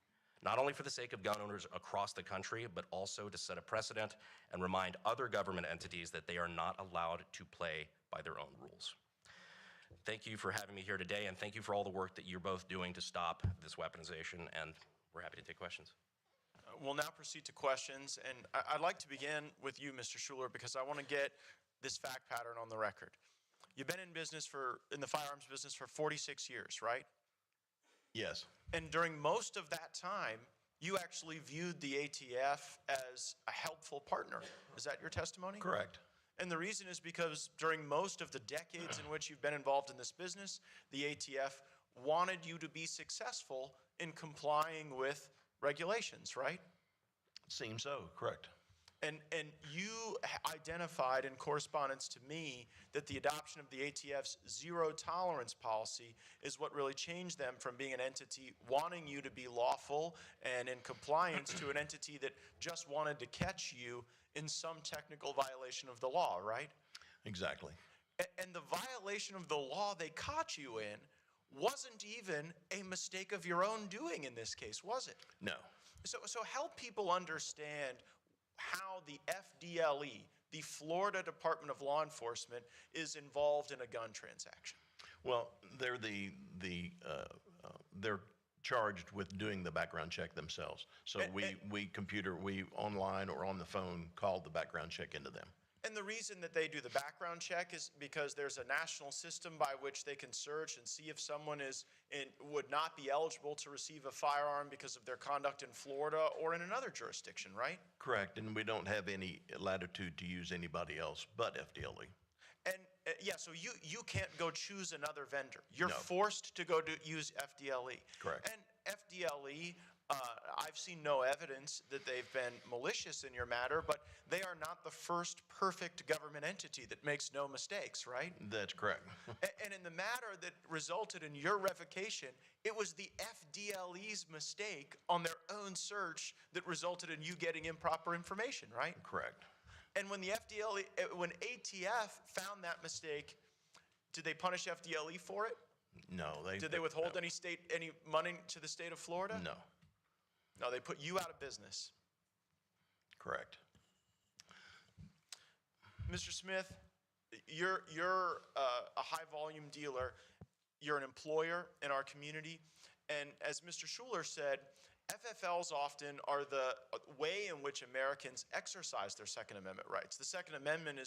not only for the sake of gun owners across the country, but also to set a precedent and remind other government entities that they are not allowed to play by their own rules. Thank you for having me here today, and thank you for all the work that you're both doing to stop this weaponization, and we're happy to take questions. We'll now proceed to questions, and I'd like to begin with you, Mr. Schuler, because I want to get this fact pattern on the record. You've been in the firearms business for 46 years, right? Yes. And during most of that time, you actually viewed the ATF as a helpful partner. Is that your testimony? Correct. And the reason is because during most of the decades in which you've been involved in this business, the ATF wanted you to be successful in complying with regulations, right? Seems so, correct. And you identified in correspondence to me that the adoption of the ATF's zero tolerance policy is what really changed them from being an entity wanting you to be lawful and in compliance to an entity that just wanted to catch you in some technical violation of the law, right? Exactly. And the violation of the law they caught you in wasn't even a mistake of your own doing in this case, was it? No. So help people understand how the FDLE, the Florida Department of Law Enforcement, is involved in a gun transaction. Well, they're they're charged with doing the background check themselves. So we online or on the phone called the background check into them. And the reason that they do the background check is because there's a national system by which they can search and see if someone would not be eligible to receive a firearm because of their conduct in Florida or in another jurisdiction, right? Correct, and we don't have any latitude to use anybody else but FDLE. And yeah, so you can't go choose another vendor. You're No. forced to go to use FDLE. Correct. And FDLE I've seen no evidence that they've been malicious in your matter, but they are not the first perfect government entity that makes no mistakes, right? That's correct. And in the matter that resulted in your revocation, it was the FDLE's mistake on their own search that resulted in you getting improper information, right? Correct. And when the when ATF found that mistake, did they punish FDLE for it? No. Did they withhold any money to the state of Florida? No. No, they put you out of business. Correct. Mr. Smith, you're a high-volume dealer. You're an employer in our community. And as Mr. Schuler said, FFLs often are the way in which Americans exercise their Second Amendment rights. The Second Amendment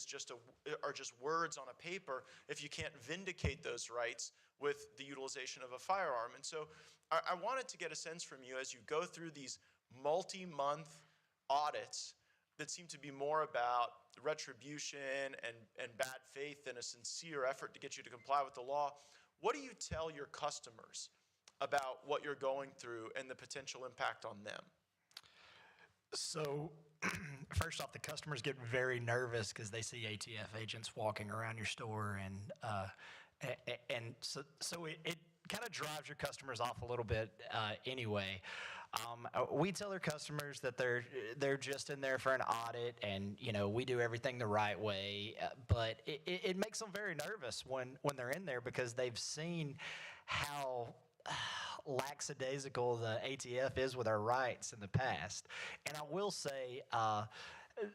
are just words on a paper if you can't vindicate those rights with the utilization of a firearm. And so I wanted to get a sense from you as you go through these multi-month audits that seem to be more about retribution and bad faith than a sincere effort to get you to comply with the law. What do you tell your customers about what you're going through and the potential impact on them? So, first off, the customers get very nervous because they see ATF agents walking around your store, and so it kind of drives your customers off a little bit anyway. We tell their customers that they're just in there for an audit, and we do everything the right way. But it makes them very nervous when they're in there because they've seen how lackadaisical the ATF is with our rights in the past. And I will say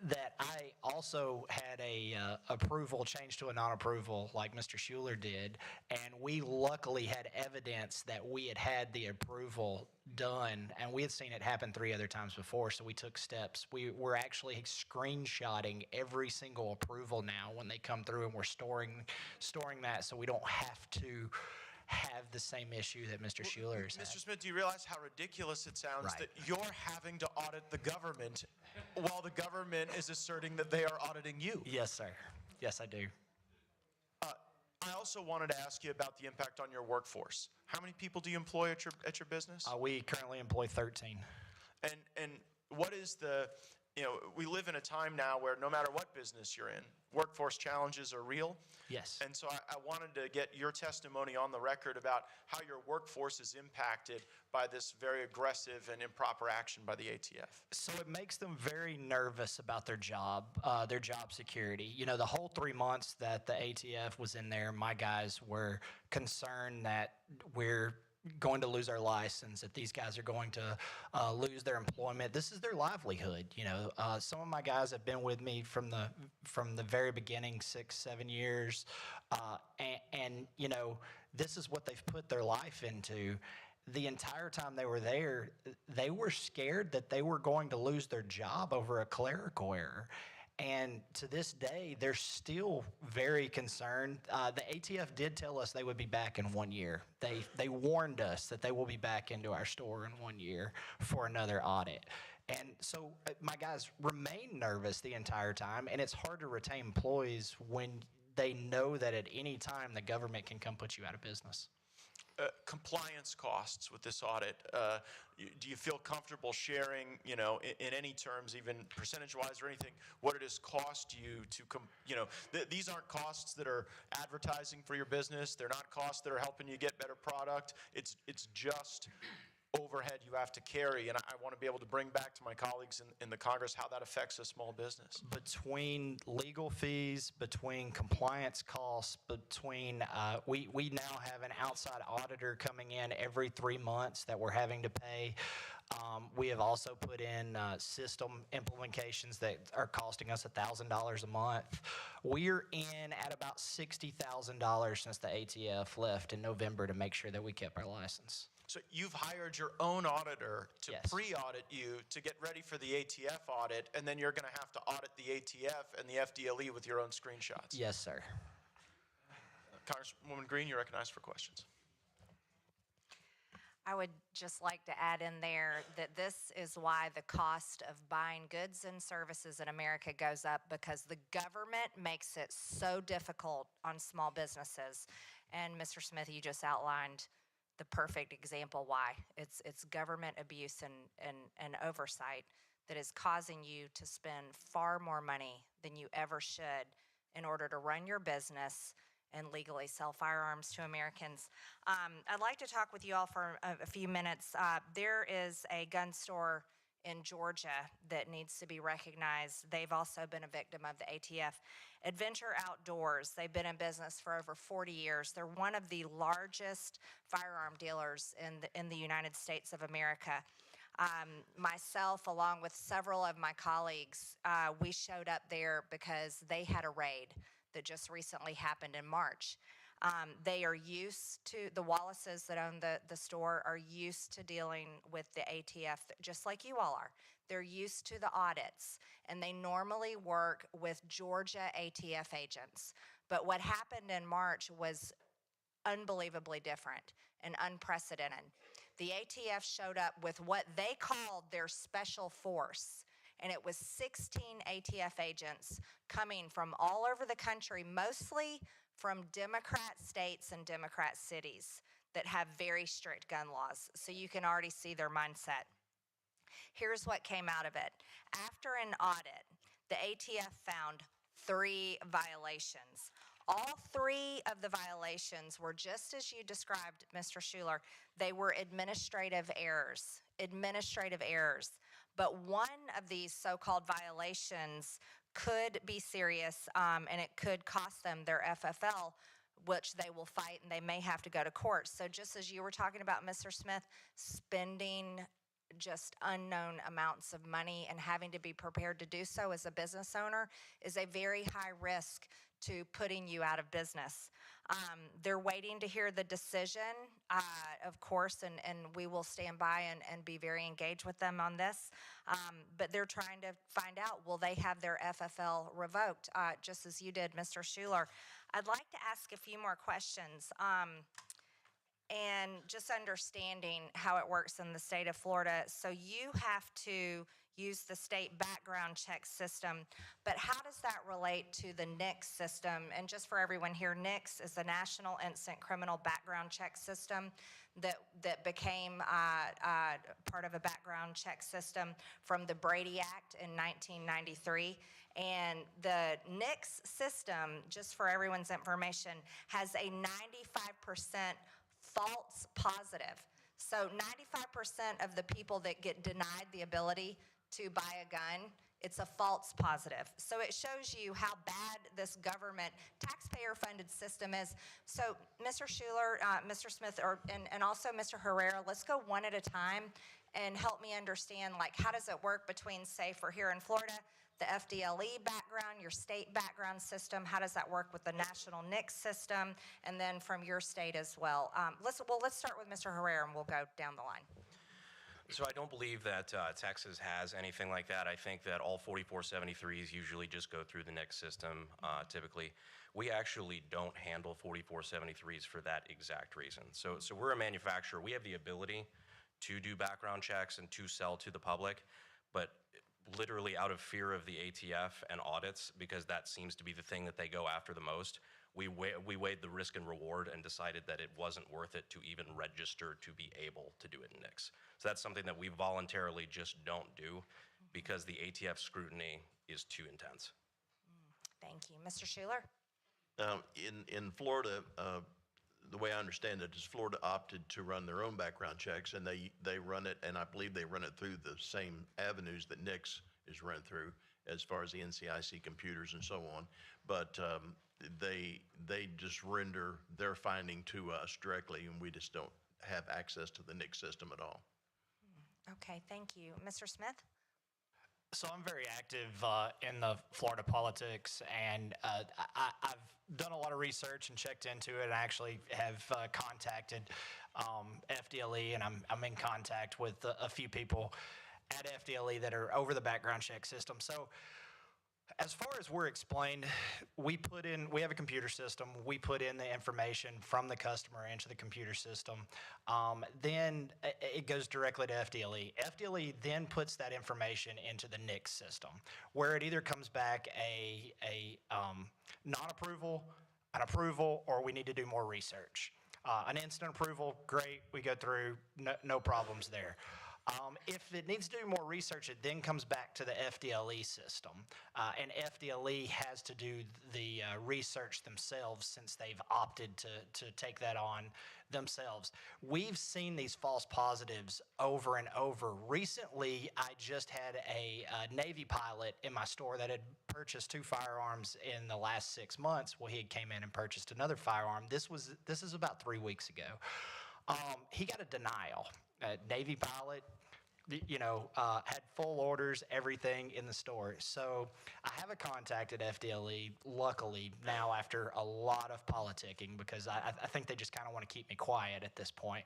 that I also had a approval changed to a non-approval like Mr. Schuler did, and we luckily had evidence that we had the approval done, and we had seen it happen 3 other times before, so we took steps. We're actually screenshotting every single approval now when they come through, and we're storing that so we don't have to have the same issue that Mr. Schuler has had. Mr. Smith, do you realize how ridiculous it sounds that you're having to audit the government while the government is asserting that they are auditing you? Yes, sir. Yes, I do. I also wanted to ask you about the impact on your workforce. How many people do you employ at your business? We currently employ 13. And what is we live in a time now where no matter what business you're in, workforce challenges are real. Yes. And so I wanted to get your testimony on the record about how your workforce is impacted by this very aggressive and improper action by the ATF. So it makes them very nervous about their job security. The whole 3 months that the ATF was in there, my guys were concerned that we're going to lose our license, that these guys are going to lose their employment. This is their livelihood. Some of my guys have been with me from the very beginning, 6-7 years, and this is what they've put their life into. The entire time they were there, they were scared that they were going to lose their job over a clerical error. And to this day, they're still very concerned. The ATF did tell us they would be back in 1 year. They warned us that they will be back into our store in 1 year for another audit. And so my guys remain nervous the entire time, and it's hard to retain employees when they know that at any time the government can come put you out of business. Compliance costs with this audit. Do you feel comfortable sharing, in any terms, even percentage-wise or anything, what it has cost you to, these aren't costs that are advertising for your business. They're not costs that are helping you get better product. It's just overhead you have to carry, and I want to be able to bring back to my colleagues in the Congress how that affects a small business. Between legal fees, between compliance costs, between we now have an outside auditor coming in every 3 months that we're having to pay. We have also put in system implementations that are costing us $1,000 a month. We're in at about $60,000 since the ATF left in November to make sure that we kept our license. So you've hired your own auditor to Yes. pre-audit you to get ready for the ATF audit, and then you're going to have to audit the ATF and the FDLE with your own screenshots. Yes, sir. Congresswoman Green, you're recognized for questions. I would just like to add in there that this is why the cost of buying goods and services in America goes up, because the government makes it so difficult on small businesses. And Mr. Smith, you just outlined the perfect example why. It's government abuse and oversight that is causing you to spend far more money than you ever should in order to run your business and legally sell firearms to Americans. I'd like to talk with you all for a few minutes. There is a gun store in Georgia that needs to be recognized. They've also been a victim of the ATF. Adventure Outdoors, they've been in business for over 40 years. They're one of the largest firearm dealers in the United States of America. Myself, along with several of my colleagues, we showed up there because they had a raid that just recently happened in March. They are used to, the Wallaces that own the store are used to dealing with the ATF, just like you all are. They're used to the audits, and they normally work with Georgia ATF agents. But what happened in March was unbelievably different and unprecedented. The ATF showed up with what they called their special force, and it was 16 ATF agents coming from all over the country, mostly from Democrat states and Democrat cities that have very strict gun laws. So you can already see their mindset. Here's what came out of it. After an audit, the ATF found 3 violations. All 3 of the violations were just as you described, Mr. Schuler. They were administrative errors. But one of these so-called violations could be serious, and it could cost them their FFL, which they will fight, and they may have to go to court. So just as you were talking about, Mr. Smith, spending just unknown amounts of money and having to be prepared to do so as a business owner is a very high risk to putting you out of business. They're waiting to hear the decision, of course, and we will stand by and be very engaged with them on this. But they're trying to find out, will they have their FFL revoked, just as you did, Mr. Schuler. I'd like to ask a few more questions. And just understanding how it works in the state of Florida. So you have to use the state background check system, but how does that relate to the NICS system? And just for everyone here, NICS is the National Instant Criminal Background Check System that became part of a background check system from the Brady Act in 1993. And the NICS system, just for everyone's information, has a 95% false positive. So 95% of the people that get denied the ability to buy a gun, it's a false positive. So it shows you how bad this government taxpayer-funded system is. So Mr. Schuler, Mr. Smith, and also Mr. Herrera, let's go one at a time and help me understand, like, how does it work between, say, for here in Florida, the FDLE background, your state background system, how does that work with the national NICS system, and then from your state as well? Let's start with Mr. Herrera, and we'll go down the line. So I don't believe that Texas has anything like that. I think that all 4473s usually just go through the NICS system, typically. We actually don't handle 4473s for that exact reason. So we're a manufacturer. We have the ability to do background checks and to sell to the public, but literally out of fear of the ATF and audits, because that seems to be the thing that they go after the most, we weighed the risk and reward and decided that it wasn't worth it to even register to be able to do it in NICS. So that's something that we voluntarily just don't do because the ATF scrutiny is too intense. Thank you. Mr. Schuler? In Florida, the way I understand it is Florida opted to run their own background checks, and they run it, and I believe they run it through the same avenues that NICS is run through as far as the NCIC computers and so on. But they just render their finding to us directly, and we just don't have access to the NICS system at all. Okay, thank you. Mr. Smith? So I'm very active in the Florida politics, and I've done a lot of research and checked into it, and actually have contacted FDLE, and I'm in contact with a few people at FDLE that are over the background check system. So as far as we're explained, we have a computer system. We put in the information from the customer into the computer system. Then it goes directly to FDLE. FDLE then puts that information into the NICS system, where it either comes back a non-approval, an approval, or we need to do more research. An instant approval, great, we go through, no problems there. If it needs to do more research, it then comes back to the FDLE system. And FDLE has to do the research themselves since they've opted to take that on themselves. We've seen these false positives over and over. Recently, I just had a Navy pilot in my store that had purchased 2 firearms in the last 6 months. Well, he came in and purchased another firearm. This is about 3 weeks ago. He got a denial. Navy pilot, had full orders, everything in the store. So I have a contact at FDLE, luckily, now after a lot of politicking, because I think they just kind of want to keep me quiet at this point.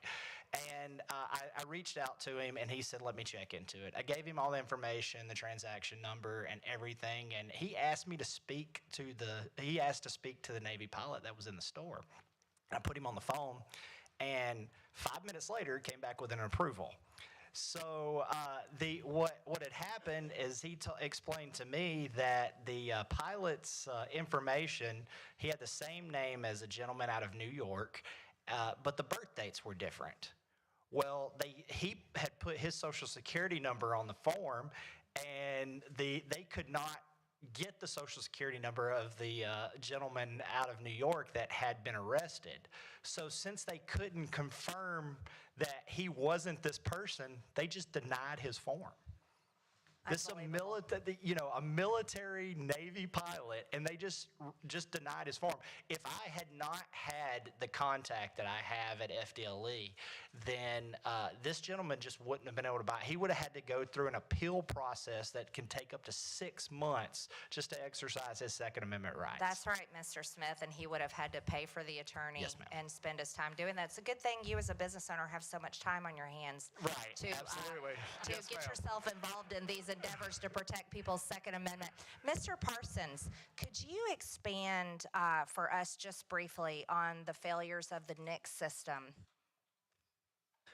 And I reached out to him, and he said, let me check into it. I gave him all the information, the transaction number, and everything, and he asked to speak to the Navy pilot that was in the store. And I put him on the phone, and 5 minutes later, came back with an approval. So what had happened is he explained to me that the pilot's information, he had the same name as a gentleman out of New York, but the birth dates were different. Well, he had put his Social Security number on the form, and they could not get the Social Security number of the gentleman out of New York that had been arrested. So since they couldn't confirm that he wasn't this person, they just denied his form. This a military Navy pilot, and they just denied his form. If I had not had the contact that I have at FDLE, then this gentleman just wouldn't have been able to buy. He would have had to go through an appeal process that can take up to 6 months just to exercise his Second Amendment rights. That's right, Mr. Smith, and he would have had to pay for the attorney Yes, ma'am. and spend his time doing that. It's a good thing you as a business owner have so much time on your hands Right, to absolutely. Yes, get ma'am. yourself involved in these endeavors to protect people's Second Amendment. Mr. Parsons, could you expand for us just briefly on the failures of the NICS system?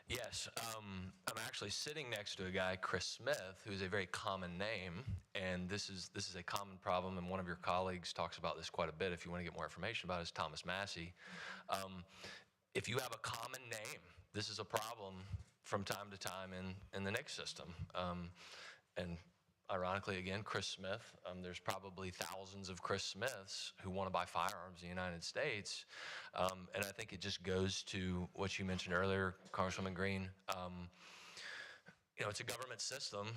Yes, I'm actually sitting next to a guy, Chris Smith, who's a very common name, and this is a common problem, and one of your colleagues talks about this quite a bit. If you want to get more information about it, is Thomas Massey. If you have a common name, this is a problem from time to time in the NICS system. And ironically, again, Chris Smith, there's probably thousands of Chris Smiths who want to buy firearms in the United States. And I think it just goes to what you mentioned earlier, Congresswoman Green. It's a government system,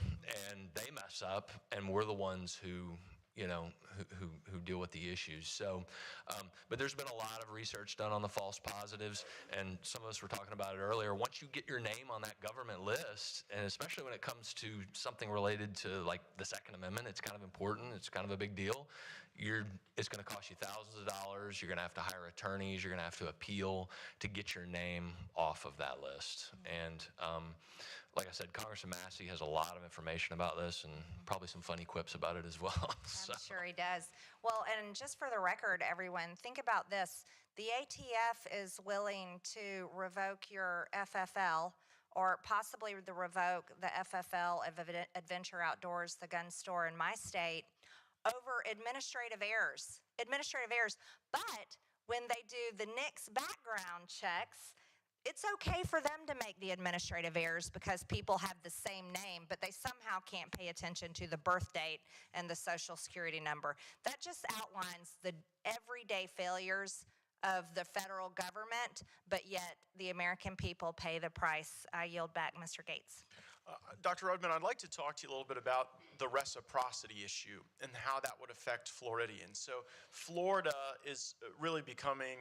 and they mess up, and we're the ones who deal with the issues. So, but there's been a lot of research done on the false positives, and some of us were talking about it earlier. Once you get your name on that government list, and especially when it comes to something related to like the Second Amendment, it's kind of important, it's kind of a big deal. It's going to cost you thousands of dollars. You're going to have to hire attorneys. You're going to have to appeal to get your name off of that list. And like I said, Congressman Massey has a lot of information about this and probably some funny quips about it as well. I'm sure he does. Well, and just for the record, everyone, think about this. The ATF is willing to revoke your FFL or possibly revoke the FFL of Adventure Outdoors, the gun store in my state, over administrative errors. But when they do the NICS background checks, it's okay for them to make the administrative errors because people have the same name, but they somehow can't pay attention to the birth date and the Social Security number. That just outlines the everyday failures of the federal government, but yet the American people pay the price. I yield back, Mr. Gaetz. Dr. Rudman, I'd like to talk to you a little bit about the reciprocity issue and how that would affect Floridians. So Florida is really becoming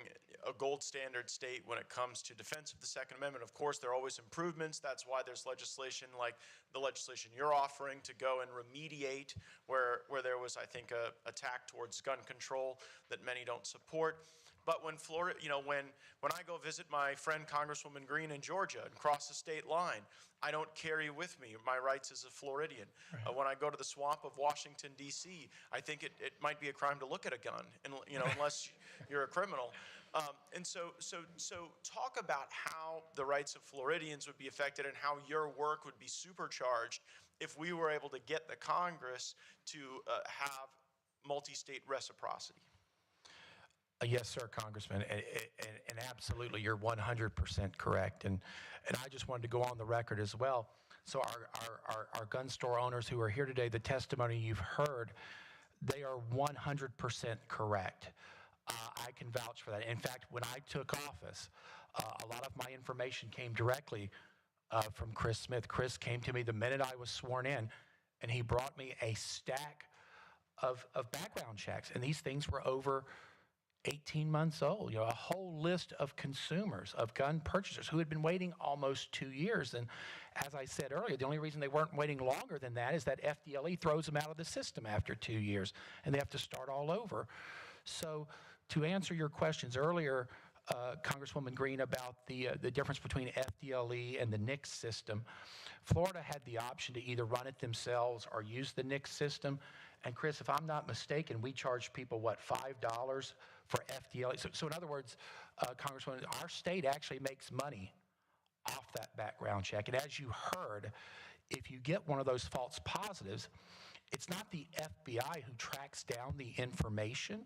a gold standard state when it comes to defense of the Second Amendment. Of course, there are always improvements. That's why there's legislation like the legislation you're offering to go and remediate where there was, I think, a attack towards gun control that many don't support. But when Florida, when I go visit my friend Congresswoman Green in Georgia and cross the state line, I don't carry with me my rights as a Floridian. Right. When I go to the swamp of Washington, D.C., I think it might be a crime to look at a gun, and unless you're a criminal. And so talk about how the rights of Floridians would be affected and how your work would be supercharged if we were able to get the Congress to have multi-state reciprocity. Yes, sir, Congressman, and absolutely, you're 100% correct. And I just wanted to go on the record as well. So our gun store owners who are here today, the testimony you've heard, they are 100% correct. I can vouch for that. In fact, when I took office, a lot of my information came directly from Chris Smith. Chris came to me the minute I was sworn in, and he brought me a stack of background checks. And these things were over 18 months old, a whole list of consumers, of gun purchasers who had been waiting almost 2 years. And as I said earlier, the only reason they weren't waiting longer than that is that FDLE throws them out of the system after 2 years, and they have to start all over. So to answer your questions earlier, Congresswoman Green, about the difference between FDLE and the NICS system, Florida had the option to either run it themselves or use the NICS system. And Chris, if I'm not mistaken, we charge people, what, $5 for FDLE? So in other words, Congresswoman, our state actually makes money off that background check. And as you heard, if you get one of those false positives, it's not the FBI who tracks down the information.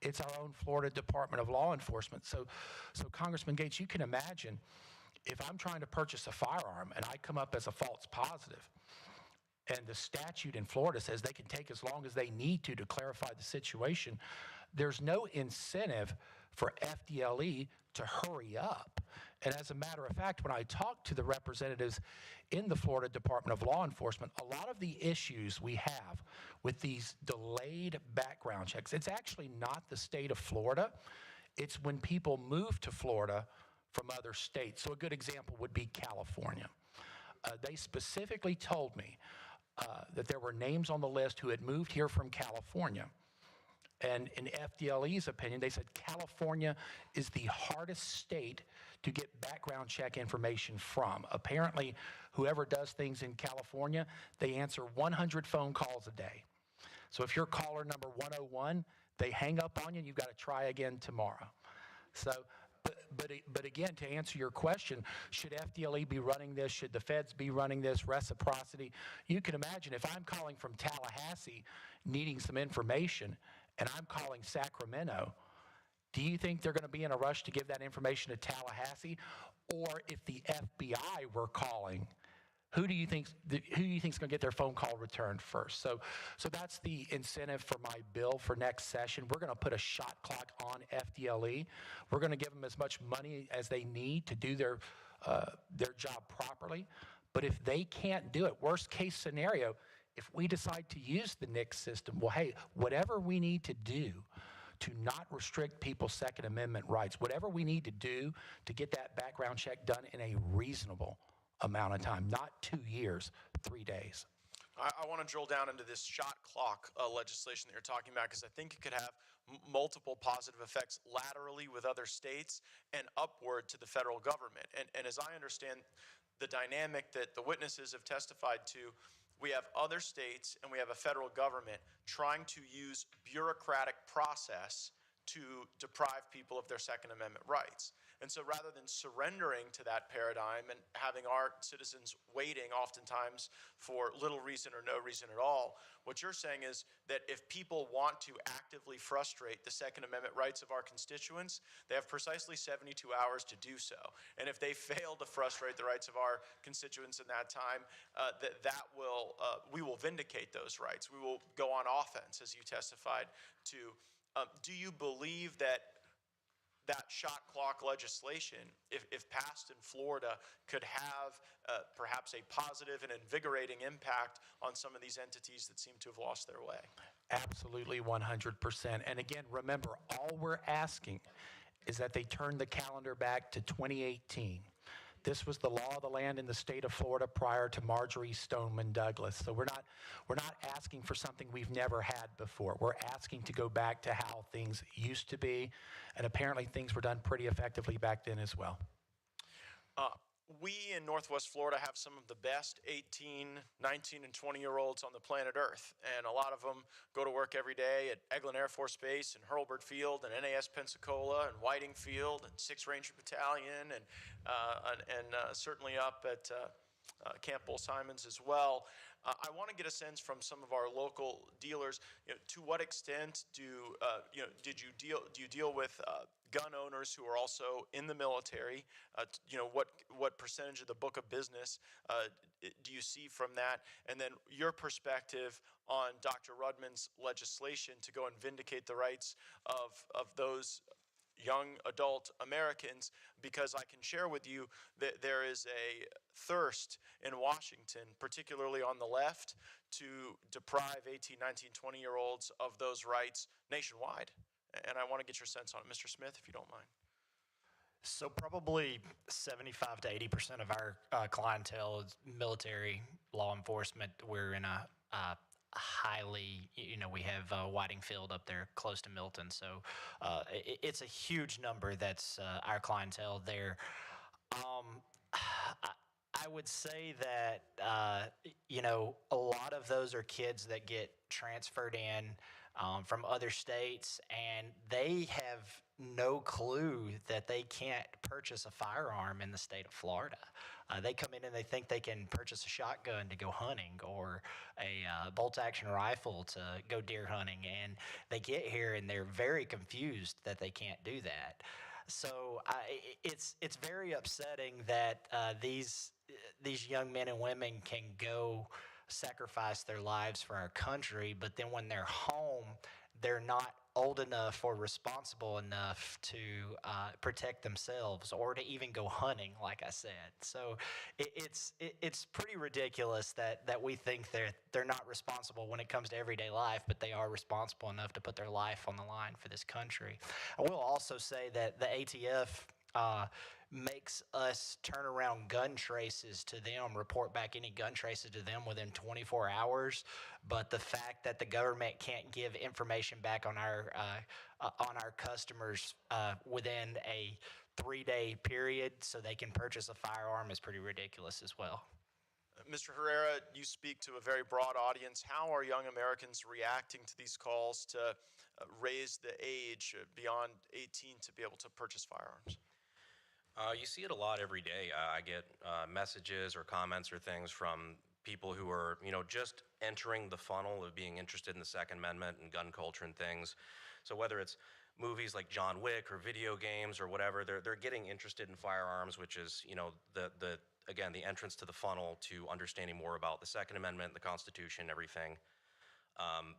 It's our own Florida Department of Law Enforcement. So Congressman Gaetz, you can imagine if I'm trying to purchase a firearm and I come up as a false positive, and the statute in Florida says they can take as long as they need to clarify the situation, there's no incentive for FDLE to hurry up. And as a matter of fact, when I talked to the representatives in the Florida Department of Law Enforcement, a lot of the issues we have with these delayed background checks, it's actually not the state of Florida. It's when people move to Florida from other states. So a good example would be California. They specifically told me that there were names on the list who had moved here from California. And in FDLE's opinion, they said California is the hardest state to get background check information from. Apparently, whoever does things in California, they answer 100 phone calls a day. So if you're caller number 101, they hang up on you and you've got to try again tomorrow. So, but again, to answer your question, should FDLE be running this? Should the feds be running this? Reciprocity? You can imagine if I'm calling from Tallahassee needing some information and I'm calling Sacramento, do you think they're going to be in a rush to give that information to Tallahassee? Or if the FBI were calling, who do you think is going to get their phone call returned first? So that's the incentive for my bill for next session. We're going to put a shot clock on FDLE. We're going to give them as much money as they need to do their job properly. But if they can't do it, worst case scenario, if we decide to use the NICS system, well, hey, whatever we need to do to not restrict people's Second Amendment rights, whatever we need to do to get that background check done in a reasonable amount of time, not 2 years, 3 days. I want to drill down into this shot clock legislation that you're talking about, because I think it could have multiple positive effects laterally with other states and upward to the federal government. And as I understand the dynamic that the witnesses have testified to, we have other states and we have a federal government trying to use bureaucratic process to deprive people of their Second Amendment rights. And so rather than surrendering to that paradigm and having our citizens waiting oftentimes for little reason or no reason at all, what you're saying is that if people want to actively frustrate the Second Amendment rights of our constituents, they have precisely 72 hours to do so. And if they fail to frustrate the rights of our constituents in that time, we will vindicate those rights. We will go on offense, as you testified to. Do you believe that shot clock legislation, if passed in Florida, could have perhaps a positive and invigorating impact on some of these entities that seem to have lost their way? Absolutely, 100%. And again, remember, all we're asking is that they turn the calendar back to 2018. This was the law of the land in the state of Florida prior to Marjorie Stoneman Douglas. So we're not asking for something we've never had before. We're asking to go back to how things used to be, and apparently things were done pretty effectively back then as well. We in Northwest Florida have some of the best 18, 19, and 20-year-olds on the planet Earth, and a lot of them go to work every day at Eglin Air Force Base and Hurlburt Field and NAS Pensacola and Whiting Field and 6th Ranger Battalion and certainly up at Camp Bull Simons as well. I want to get a sense from some of our local dealers, to what extent do you deal with gun owners who are also in the military? What percentage of the book of business do you see from that? And then your perspective on Dr. Rudman's legislation to go and vindicate the rights of those young adult Americans, because I can share with you that there is a thirst in Washington, particularly on the left, to deprive 18, 19, 20-year-olds of those rights nationwide. And I want to get your sense on it. Mr. Smith, if you don't mind. So probably 75 to 80% of our clientele is military, law enforcement. We're in a highly, we have Whiting Field up there close to Milton. So it's a huge number that's our clientele there. I would say that, a lot of those are kids that get transferred in from other states, and they have no clue that they can't purchase a firearm in the state of Florida. They come in and they think they can purchase a shotgun to go hunting or a bolt-action rifle to go deer hunting, and they get here and they're very confused that they can't do that. So it's very upsetting that these young men and women can go sacrifice their lives for our country, but then when they're home, they're not old enough or responsible enough to protect themselves or to even go hunting, like I said. So it's pretty ridiculous that we think they're not responsible when it comes to everyday life, but they are responsible enough to put their life on the line for this country. I will also say that the ATF makes us turn around gun traces to them, report back any gun traces to them within 24 hours. But the fact that the government can't give information back on our customers within a 3-day period so they can purchase a firearm is pretty ridiculous as well. Mr. Herrera, you speak to a very broad audience. How are young Americans reacting to these calls to raise the age beyond 18 to be able to purchase firearms? You see it a lot every day. I get messages or comments or things from people who are, just entering the funnel of being interested in the Second Amendment and gun culture and things. So whether it's movies like John Wick or video games or whatever, they're getting interested in firearms, which is, the entrance to the funnel to understanding more about the Second Amendment, the Constitution, everything.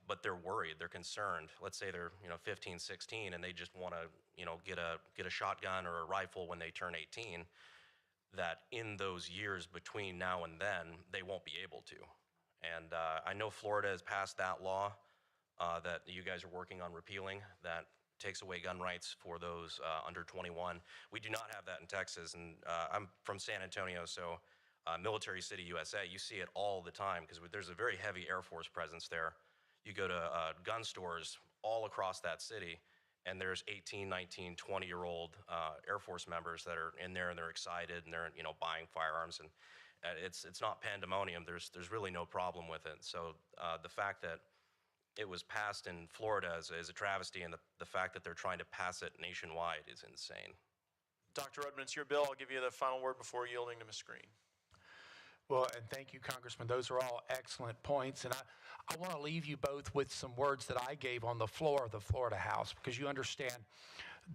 But they're worried, they're concerned. Let's say they're 15, 16, and they just want to get a shotgun or a rifle when they turn 18. That in those years between now and then, they won't be able to. And I know Florida has passed that law that you guys are working on repealing that takes away gun rights for those under 21. We do not have that in Texas, and I'm from San Antonio, so Military City, USA, you see it all the time because there's a very heavy Air Force presence there. You go to gun stores all across that city, and there's 18, 19, 20-year-old Air Force members that are in there, and they're excited, and they're buying firearms, and it's not pandemonium. There's really no problem with it. So the fact that it was passed in Florida is a travesty, and the fact that they're trying to pass it nationwide is insane. Dr. Rudman, it's your bill. I'll give you the final word before yielding to Ms. Green. Well, and thank you, Congressman. Those are all excellent points. And I want to leave you both with some words that I gave on the floor of the Florida House, because you understand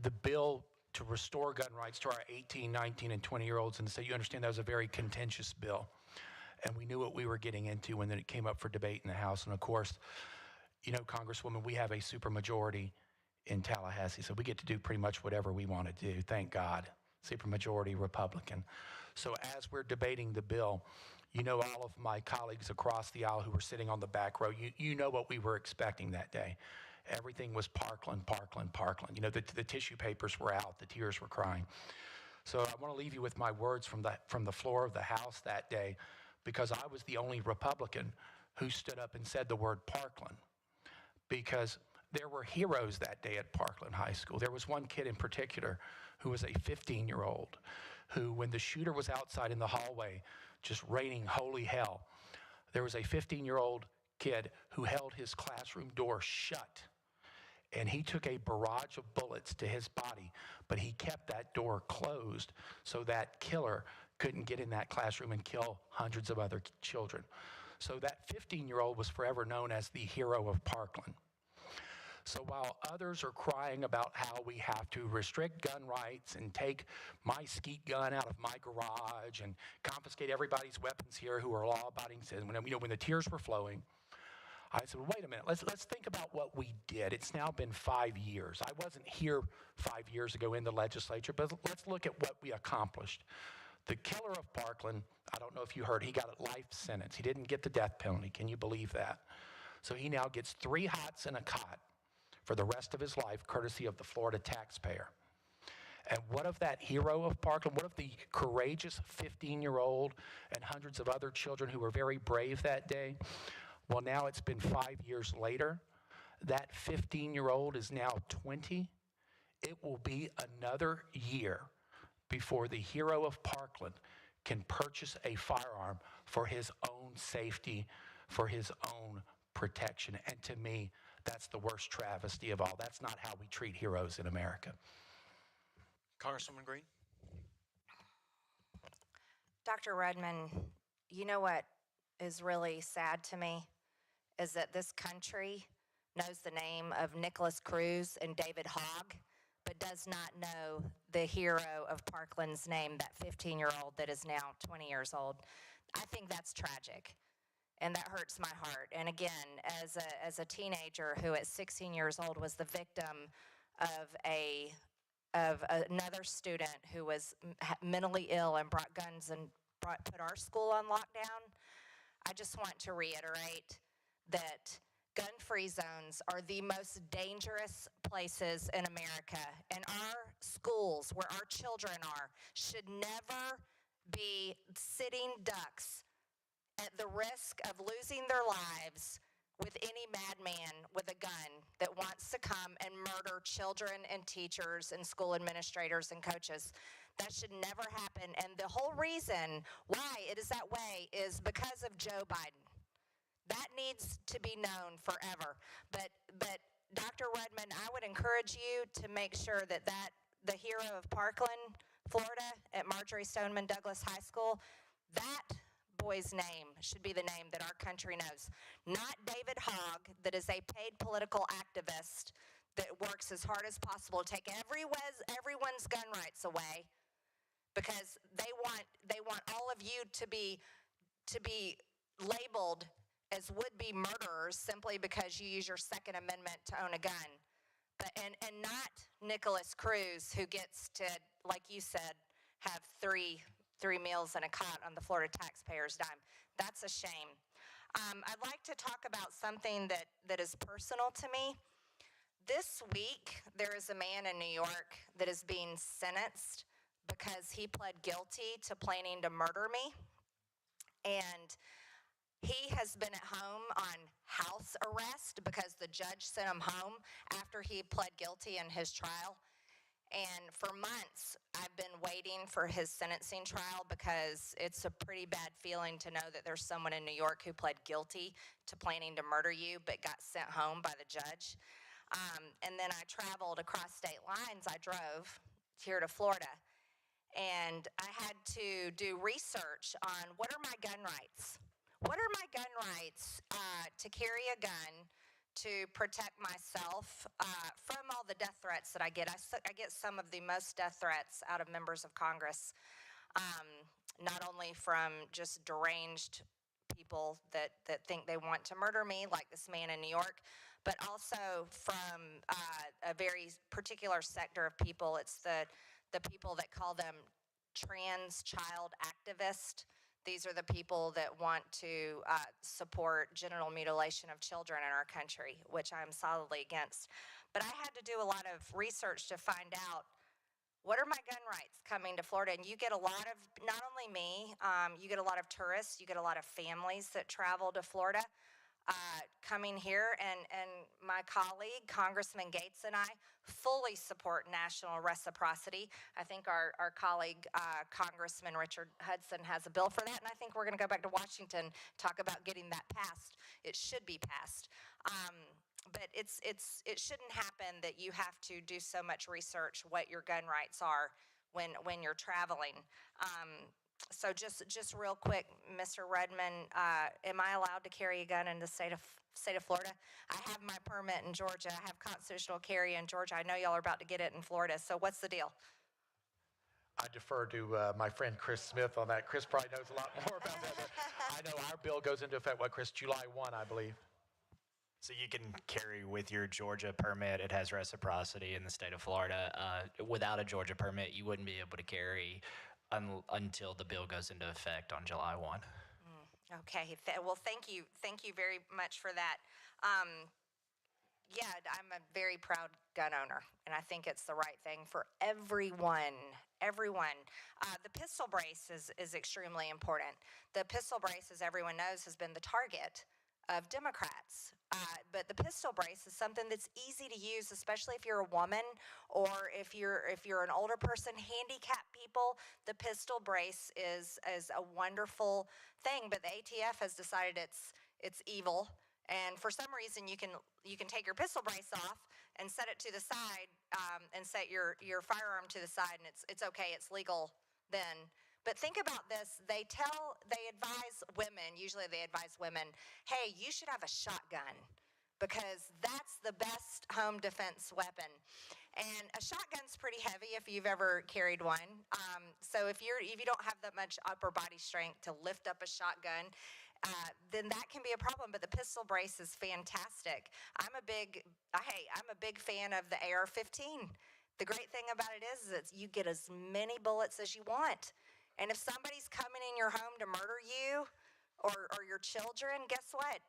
the bill to restore gun rights to our 18, 19, and 20-year-olds in the state. You understand that was a very contentious bill. And we knew what we were getting into when it came up for debate in the House. And of course, Congresswoman, we have a supermajority in Tallahassee, so we get to do pretty much whatever we want to do. Thank God. Supermajority Republican. So as we're debating the bill, all of my colleagues across the aisle who were sitting on the back row, you know what we were expecting that day. Everything was Parkland, Parkland, Parkland. The tissue papers were out, the tears were crying. So I want to leave you with my words from the floor of the House that day, because I was the only Republican who stood up and said the word Parkland, because there were heroes that day at Parkland High School. There was one kid in particular who was a 15-year-old who, when the shooter was outside in the hallway just raining holy hell, there was a 15-year-old kid who held his classroom door shut, and he took a barrage of bullets to his body, but he kept that door closed so that killer couldn't get in that classroom and kill hundreds of other children. So that 15-year-old was forever known as the hero of Parkland. So while others are crying about how we have to restrict gun rights and take my skeet gun out of my garage and confiscate everybody's weapons here who are law-abiding citizens, when the tears were flowing, I said, well, wait a minute, let's think about what we did. It's now been 5 years. I wasn't here 5 years ago in the legislature, but let's look at what we accomplished. The killer of Parkland, I don't know if you heard, he got a life sentence. He didn't get the death penalty. Can you believe that? So he now gets 3 hots and a cot for the rest of his life, courtesy of the Florida taxpayer. And what of that hero of Parkland? What of the courageous 15-year-old and hundreds of other children who were very brave that day? Well, now it's been 5 years later. That 15-year-old is now 20. It will be another year before the hero of Parkland can purchase a firearm for his own safety, for his own protection. And to me, that's the worst travesty of all. That's not how we treat heroes in America. Congresswoman Green. Dr. Rudman, you know what is really sad to me is that this country knows the name of Nicholas Cruz and David Hogg, but does not know the hero of Parkland's name, that 15-year-old that is now 20 years old. I think that's tragic, and that hurts my heart. And again, as a teenager who at 16 years old was the victim of another student who was mentally ill and brought guns and put our school on lockdown, I just want to reiterate that gun-free zones are the most dangerous places in America, and our schools, where our children are, should never be sitting ducks at the risk of losing their lives with any madman with a gun that wants to come and murder children and teachers and school administrators and coaches. That should never happen, and the whole reason why it is that way is because of Joe Biden. That needs to be known forever. But Dr. Rudman, I would encourage you to make sure that the hero of Parkland, Florida, at Marjorie Stoneman Douglas High School, that boy's name should be the name that our country knows. Not David Hogg, that is a paid political activist that works as hard as possible to take everyone's gun rights away, because they want all of you to be labeled as would-be murderers simply because you use your Second Amendment to own a gun. And not Nicholas Cruz, who gets to, like you said, have three meals and a cot on the Florida taxpayer's dime. That's a shame. I'd like to talk about something that is personal to me. This week, there is a man in New York that is being sentenced because he pled guilty to planning to murder me. And he has been at home on house arrest because the judge sent him home after he pled guilty in his trial. And for months, I've been waiting for his sentencing trial because it's a pretty bad feeling to know that there's someone in New York who pled guilty to planning to murder you but got sent home by the judge. And then I traveled across state lines. I drove here to Florida. And I had to do research on what are my gun rights? What are my gun rights to carry a gun to protect myself from all the death threats that I get? I get some of the most death threats out of members of Congress, not only from just deranged people that think they want to murder me, like this man in New York, but also from a very particular sector of people. It's the people that call them trans child activists. These are the people that want to support genital mutilation of children in our country, which I'm solidly against. But I had to do a lot of research to find out what are my gun rights coming to Florida. And you get a lot of, not only me, you get a lot of tourists, you get a lot of families that travel to Florida coming here. And my colleague, Congressman Gaetz, and I fully support national reciprocity. I think our colleague, Congressman Richard Hudson, has a bill for that, and I think we're going to go back to Washington, talk about getting that passed. It should be passed. But it shouldn't happen that you have to do so much research what your gun rights are when you're traveling. So just real quick, Mr. Redmond, am I allowed to carry a gun in the state of Florida? I have my permit in Georgia. I have constitutional carry in Georgia. I know y'all are about to get it in Florida. So what's the deal? I defer to my friend Chris Smith on that. Chris probably knows a lot more about that. But I know our bill goes into effect, Chris, July 1, I believe. So you can carry with your Georgia permit. It has reciprocity in the state of Florida. Without a Georgia permit, you wouldn't be able to carry until the bill goes into effect on July 1. Okay. Well, thank you very much for that. Yeah, I'm a very proud gun owner, and I think it's the right thing for everyone. The pistol brace is extremely important. The pistol brace, as everyone knows, has been the target of Democrats. But the pistol brace is something that's easy to use, especially if you're a woman or if you're an older person, handicapped people. The pistol brace is a wonderful thing, but the ATF has decided it's evil. And for some reason, you can take your pistol brace off and set it to the side, and set your firearm to the side, and it's okay, it's legal then. But think about this: they advise women. Usually, they advise women, "Hey, you should have a shotgun because that's the best home defense weapon." And a shotgun's pretty heavy if you've ever carried one. So if you don't have that much upper body strength to lift up a shotgun, then that can be a problem. But the pistol brace is fantastic. I'm a big fan of the AR-15. The great thing about it is that you get as many bullets as you want. And if somebody's coming in your home to murder you or your children, guess what?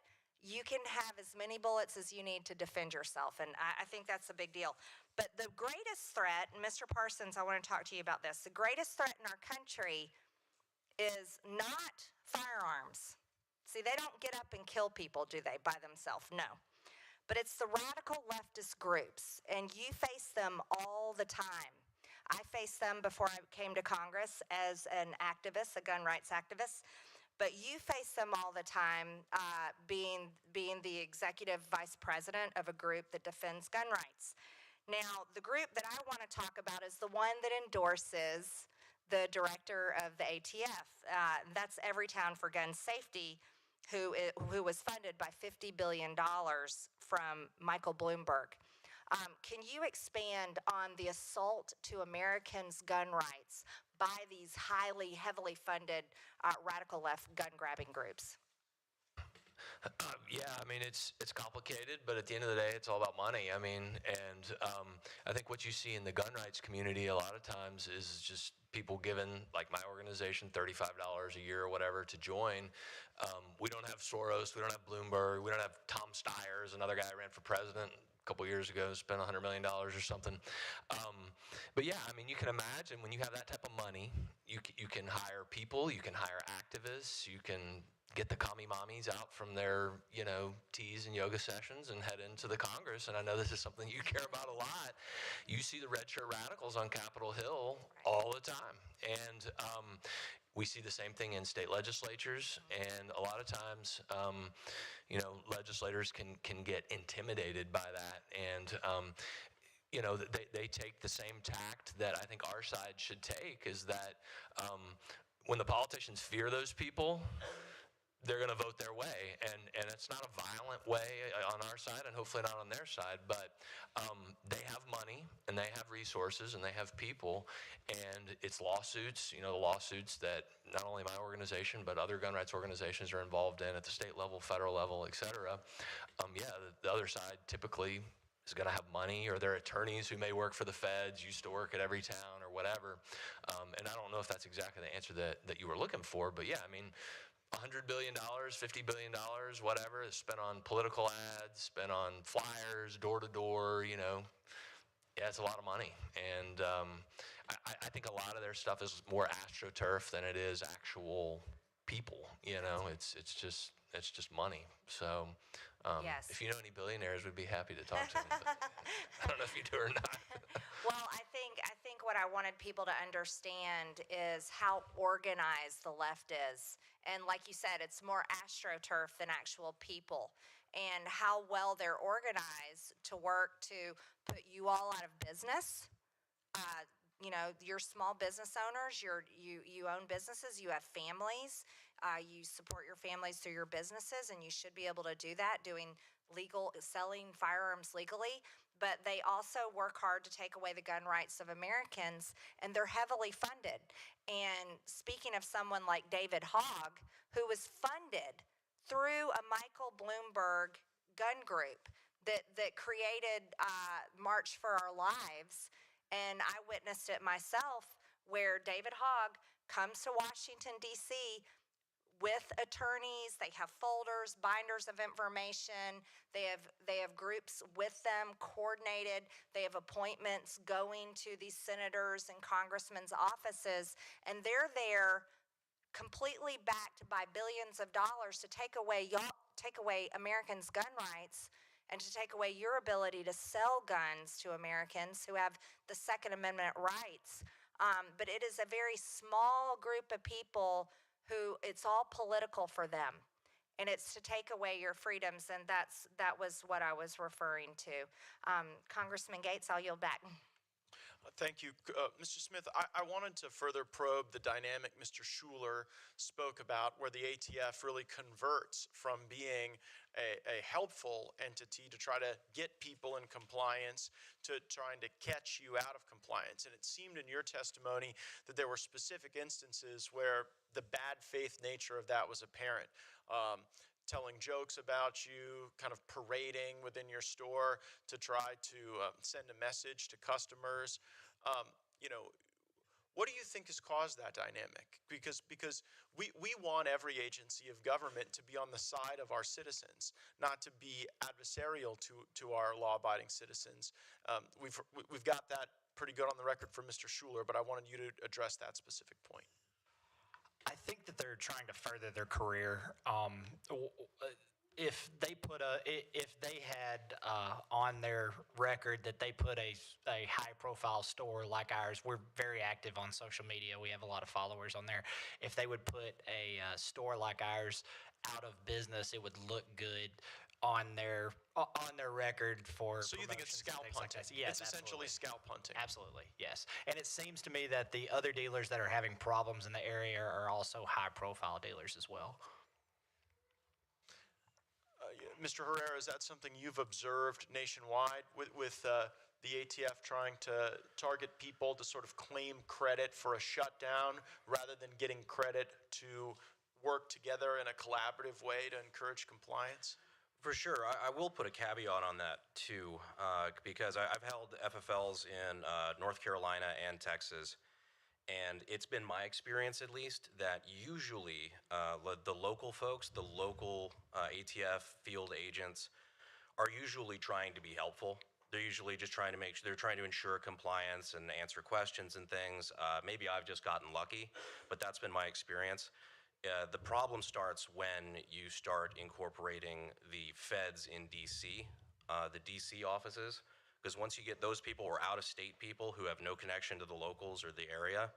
You can have as many bullets as you need to defend yourself. And I think that's a big deal. But the greatest threat, and Mr. Parsons, I want to talk to you about this. The greatest threat in our country is not firearms. See, they don't get up and kill people, do they, by themselves? No. But it's the radical leftist groups, and you face them all the time. I faced them before I came to Congress as an activist, a gun rights activist. But you face them all the time, being the executive vice president of a group that defends gun rights. Now, the group that I want to talk about is the one that endorses the director of the ATF. That's Everytown for Gun Safety, who was funded by $50 billion from Michael Bloomberg. Can you expand on the assault to Americans' gun rights by these heavily funded radical left gun-grabbing groups? Yeah, I mean, it's complicated, but at the end of the day, it's all about money. I mean, and I think what you see in the gun rights community a lot of times is just people giving, like my organization, $35 a year or whatever to join. We don't have Soros, we don't have Bloomberg, we don't have Tom Steyer's, another guy who ran for president a couple years ago, spent $100 million or something. But yeah, I mean, you can imagine when you have that type of money, you can hire people, you can hire activists, you can get the commie mommies out from their, teas and yoga sessions and head into the Congress. And I know this is something you care about a lot. You see the red shirt radicals on Capitol Hill all the time. And we see the same thing in state legislatures. And a lot of times, legislators can get intimidated by that. And, they take the same tact that I think our side should take, is that when the politicians fear those people, they're going to vote their way, and it's not a violent way on our side, and hopefully not on their side, but they have money, and they have resources, and they have people, and it's lawsuits, the lawsuits that not only my organization, but other gun rights organizations are involved in at the state level, federal level, et cetera. The other side typically is going to have money, or their attorneys who may work for the feds, used to work at Everytown or whatever, and I don't know if that's exactly the answer that you were looking for, but yeah, I mean, $100 billion, $50 billion, whatever, is spent on political ads, spent on flyers, door-to-door, Yeah, it's a lot of money. And I think a lot of their stuff is more AstroTurf than it is actual people, It's just money. So Yes. if you know any billionaires, we'd be happy to talk to them. But I don't know if you do or not. Well, I think what I wanted people to understand is how organized the left is. And like you said, it's more AstroTurf than actual people. And how well they're organized to work to put you all out of business, you're small business owners, you own businesses, you have families, you support your families through your businesses, and you should be able to do that selling firearms legally. But they also work hard to take away the gun rights of Americans, and they're heavily funded. And speaking of someone like David Hogg, who was funded through a Michael Bloomberg gun group that created March for Our Lives, and I witnessed it myself, where David Hogg comes to Washington, D.C., with attorneys. They have folders, binders of information. They have groups with them coordinated. They have appointments going to these senators and congressmen's offices, and they're there completely backed by billions of dollars to take away Americans' gun rights and to take away your ability to sell guns to Americans who have the Second Amendment rights. But it is a very small group of people who it's all political for them, and it's to take away your freedoms, and that was what I was referring to. Congressman Gaetz, I'll yield back. Thank you. Mr. Smith, I wanted to further probe the dynamic Mr. Schuler spoke about, where the ATF really converts from being a helpful entity to try to get people in compliance to trying to catch you out of compliance. And it seemed in your testimony that there were specific instances where the bad faith nature of that was apparent. Telling jokes about you, kind of parading within your store to try to send a message to customers. What do you think has caused that dynamic? Because we want every agency of government to be on the side of our citizens, not to be adversarial to our law-abiding citizens. We've got that pretty good on the record for Mr. Schuler, but I wanted you to address that specific point. I think that they're trying to further their career. If they had on their record that they put a high-profile store like ours, we're very active on social media. We have a lot of followers on there. If they would put a store like ours out of business, it would look good on their record for. So you think it's scalp hunting? Like yes, it's essentially scalp hunting. Absolutely, yes. And it seems to me that the other dealers that are having problems in the area are also high-profile dealers as well. Mr. Herrera, is that something you've observed nationwide with the ATF trying to target people to sort of claim credit for a shutdown rather than getting credit to work together in a collaborative way to encourage compliance? For sure. I will put a caveat on that, too, because I've held FFLs in North Carolina and Texas, and it's been my experience, at least, that usually the local folks, the local ATF field agents, are usually trying to be helpful. They're usually just trying to make sure, they're trying to ensure compliance and answer questions and things. Maybe I've just gotten lucky, but that's been my experience. The problem starts when you start incorporating the feds in D.C., the D.C. offices, because once you get those people or out-of-state people who have no connection to the locals or the area,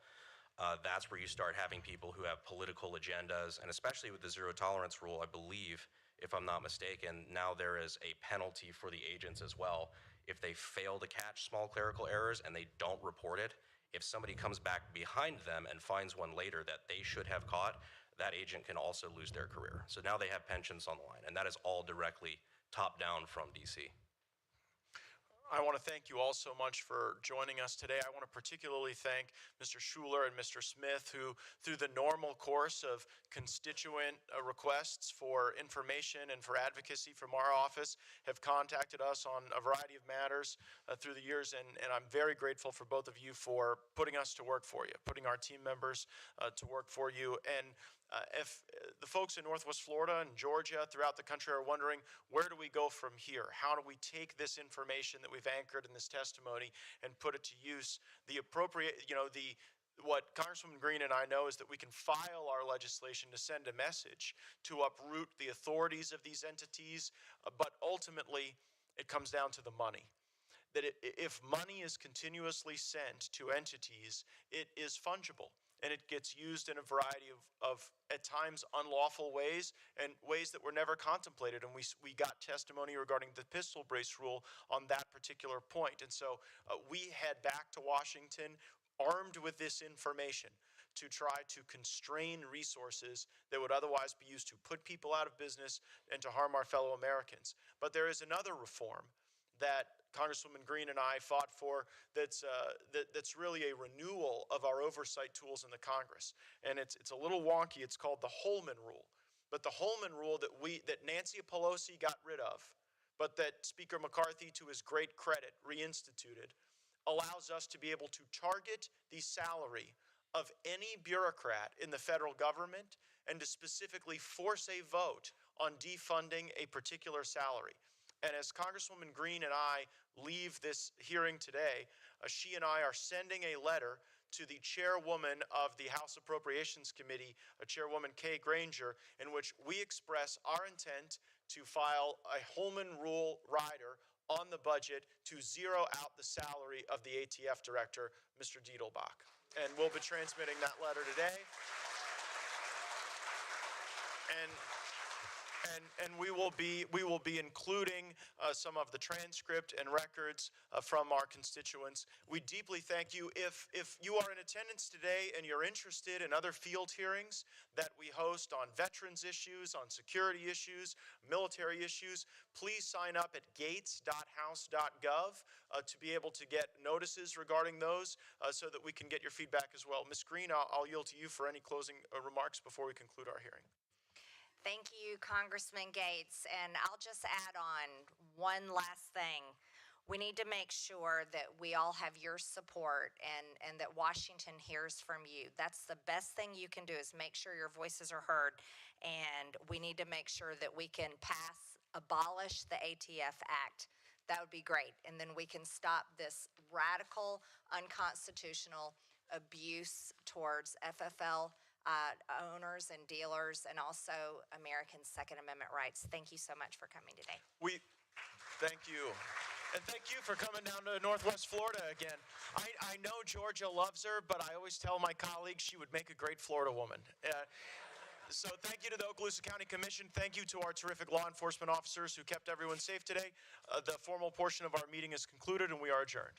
that's where you start having people who have political agendas, and especially with the zero-tolerance rule, I believe, if I'm not mistaken, now there is a penalty for the agents as well. If they fail to catch small clerical errors and they don't report it, if somebody comes back behind them and finds one later that they should have caught, that agent can also lose their career. So now they have pensions on the line, and that is all directly top-down from D.C. I want to thank you all so much for joining us today. I want to particularly thank Mr. Schuler and Mr. Smith, who, through the normal course of constituent requests for information and for advocacy from our office, have contacted us on a variety of matters through the years, and I'm very grateful for both of you for putting us to work for you, putting our team members to work for you. And if the folks in Northwest Florida and Georgia, throughout the country, are wondering, where do we go from here? How do we take this information that we've anchored in this testimony and put it to use? The appropriate, what Congresswoman Green and I know is that we can file our legislation to send a message to uproot the authorities of these entities, but ultimately it comes down to the money. That if money is continuously sent to entities, it is fungible. And it gets used in a variety of at times, unlawful ways and ways that were never contemplated. And we got testimony regarding the pistol brace rule on that particular point. And so we head back to Washington armed with this information to try to constrain resources that would otherwise be used to put people out of business and to harm our fellow Americans. But there is another reform that Congresswoman Green and I fought for that's really a renewal of our oversight tools in the Congress. And it's a little wonky. It's called the Holman Rule. But the Holman Rule that Nancy Pelosi got rid of, but that Speaker McCarthy, to his great credit, reinstituted, allows us to be able to target the salary of any bureaucrat in the federal government and to specifically force a vote on defunding a particular salary. And as Congresswoman Green and I leave this hearing today, she and I are sending a letter to the chairwoman of the House Appropriations Committee, Chairwoman Kay Granger, in which we express our intent to file a Holman Rule rider on the budget to zero out the salary of the ATF director, Mr. Diedelbach. And we'll be transmitting that letter today. And we will be including some of the transcript and records from our constituents. We deeply thank you. If you are in attendance today and you're interested in other field hearings that we host on veterans issues, on security issues, military issues, please sign up at gaetz.house.gov to be able to get notices regarding those so that we can get your feedback as well. Ms. Green, I'll yield to you for any closing remarks before we conclude our hearing. Thank you, Congressman Gaetz. And I'll just add on one last thing. We need to make sure that we all have your support and that Washington hears from you. That's the best thing you can do, is make sure your voices are heard. And we need to make sure that we can abolish the ATF Act. That would be great. And then we can stop this radical, unconstitutional abuse towards FFL owners and dealers, and also American Second Amendment rights. Thank you so much for coming today. Thank you. And thank you for coming down to Northwest Florida again. I know Georgia loves her, but I always tell my colleagues she would make a great Florida woman. So thank you to the Okaloosa County Commission. Thank you to our terrific law enforcement officers who kept everyone safe today. The formal portion of our meeting is concluded and we are adjourned.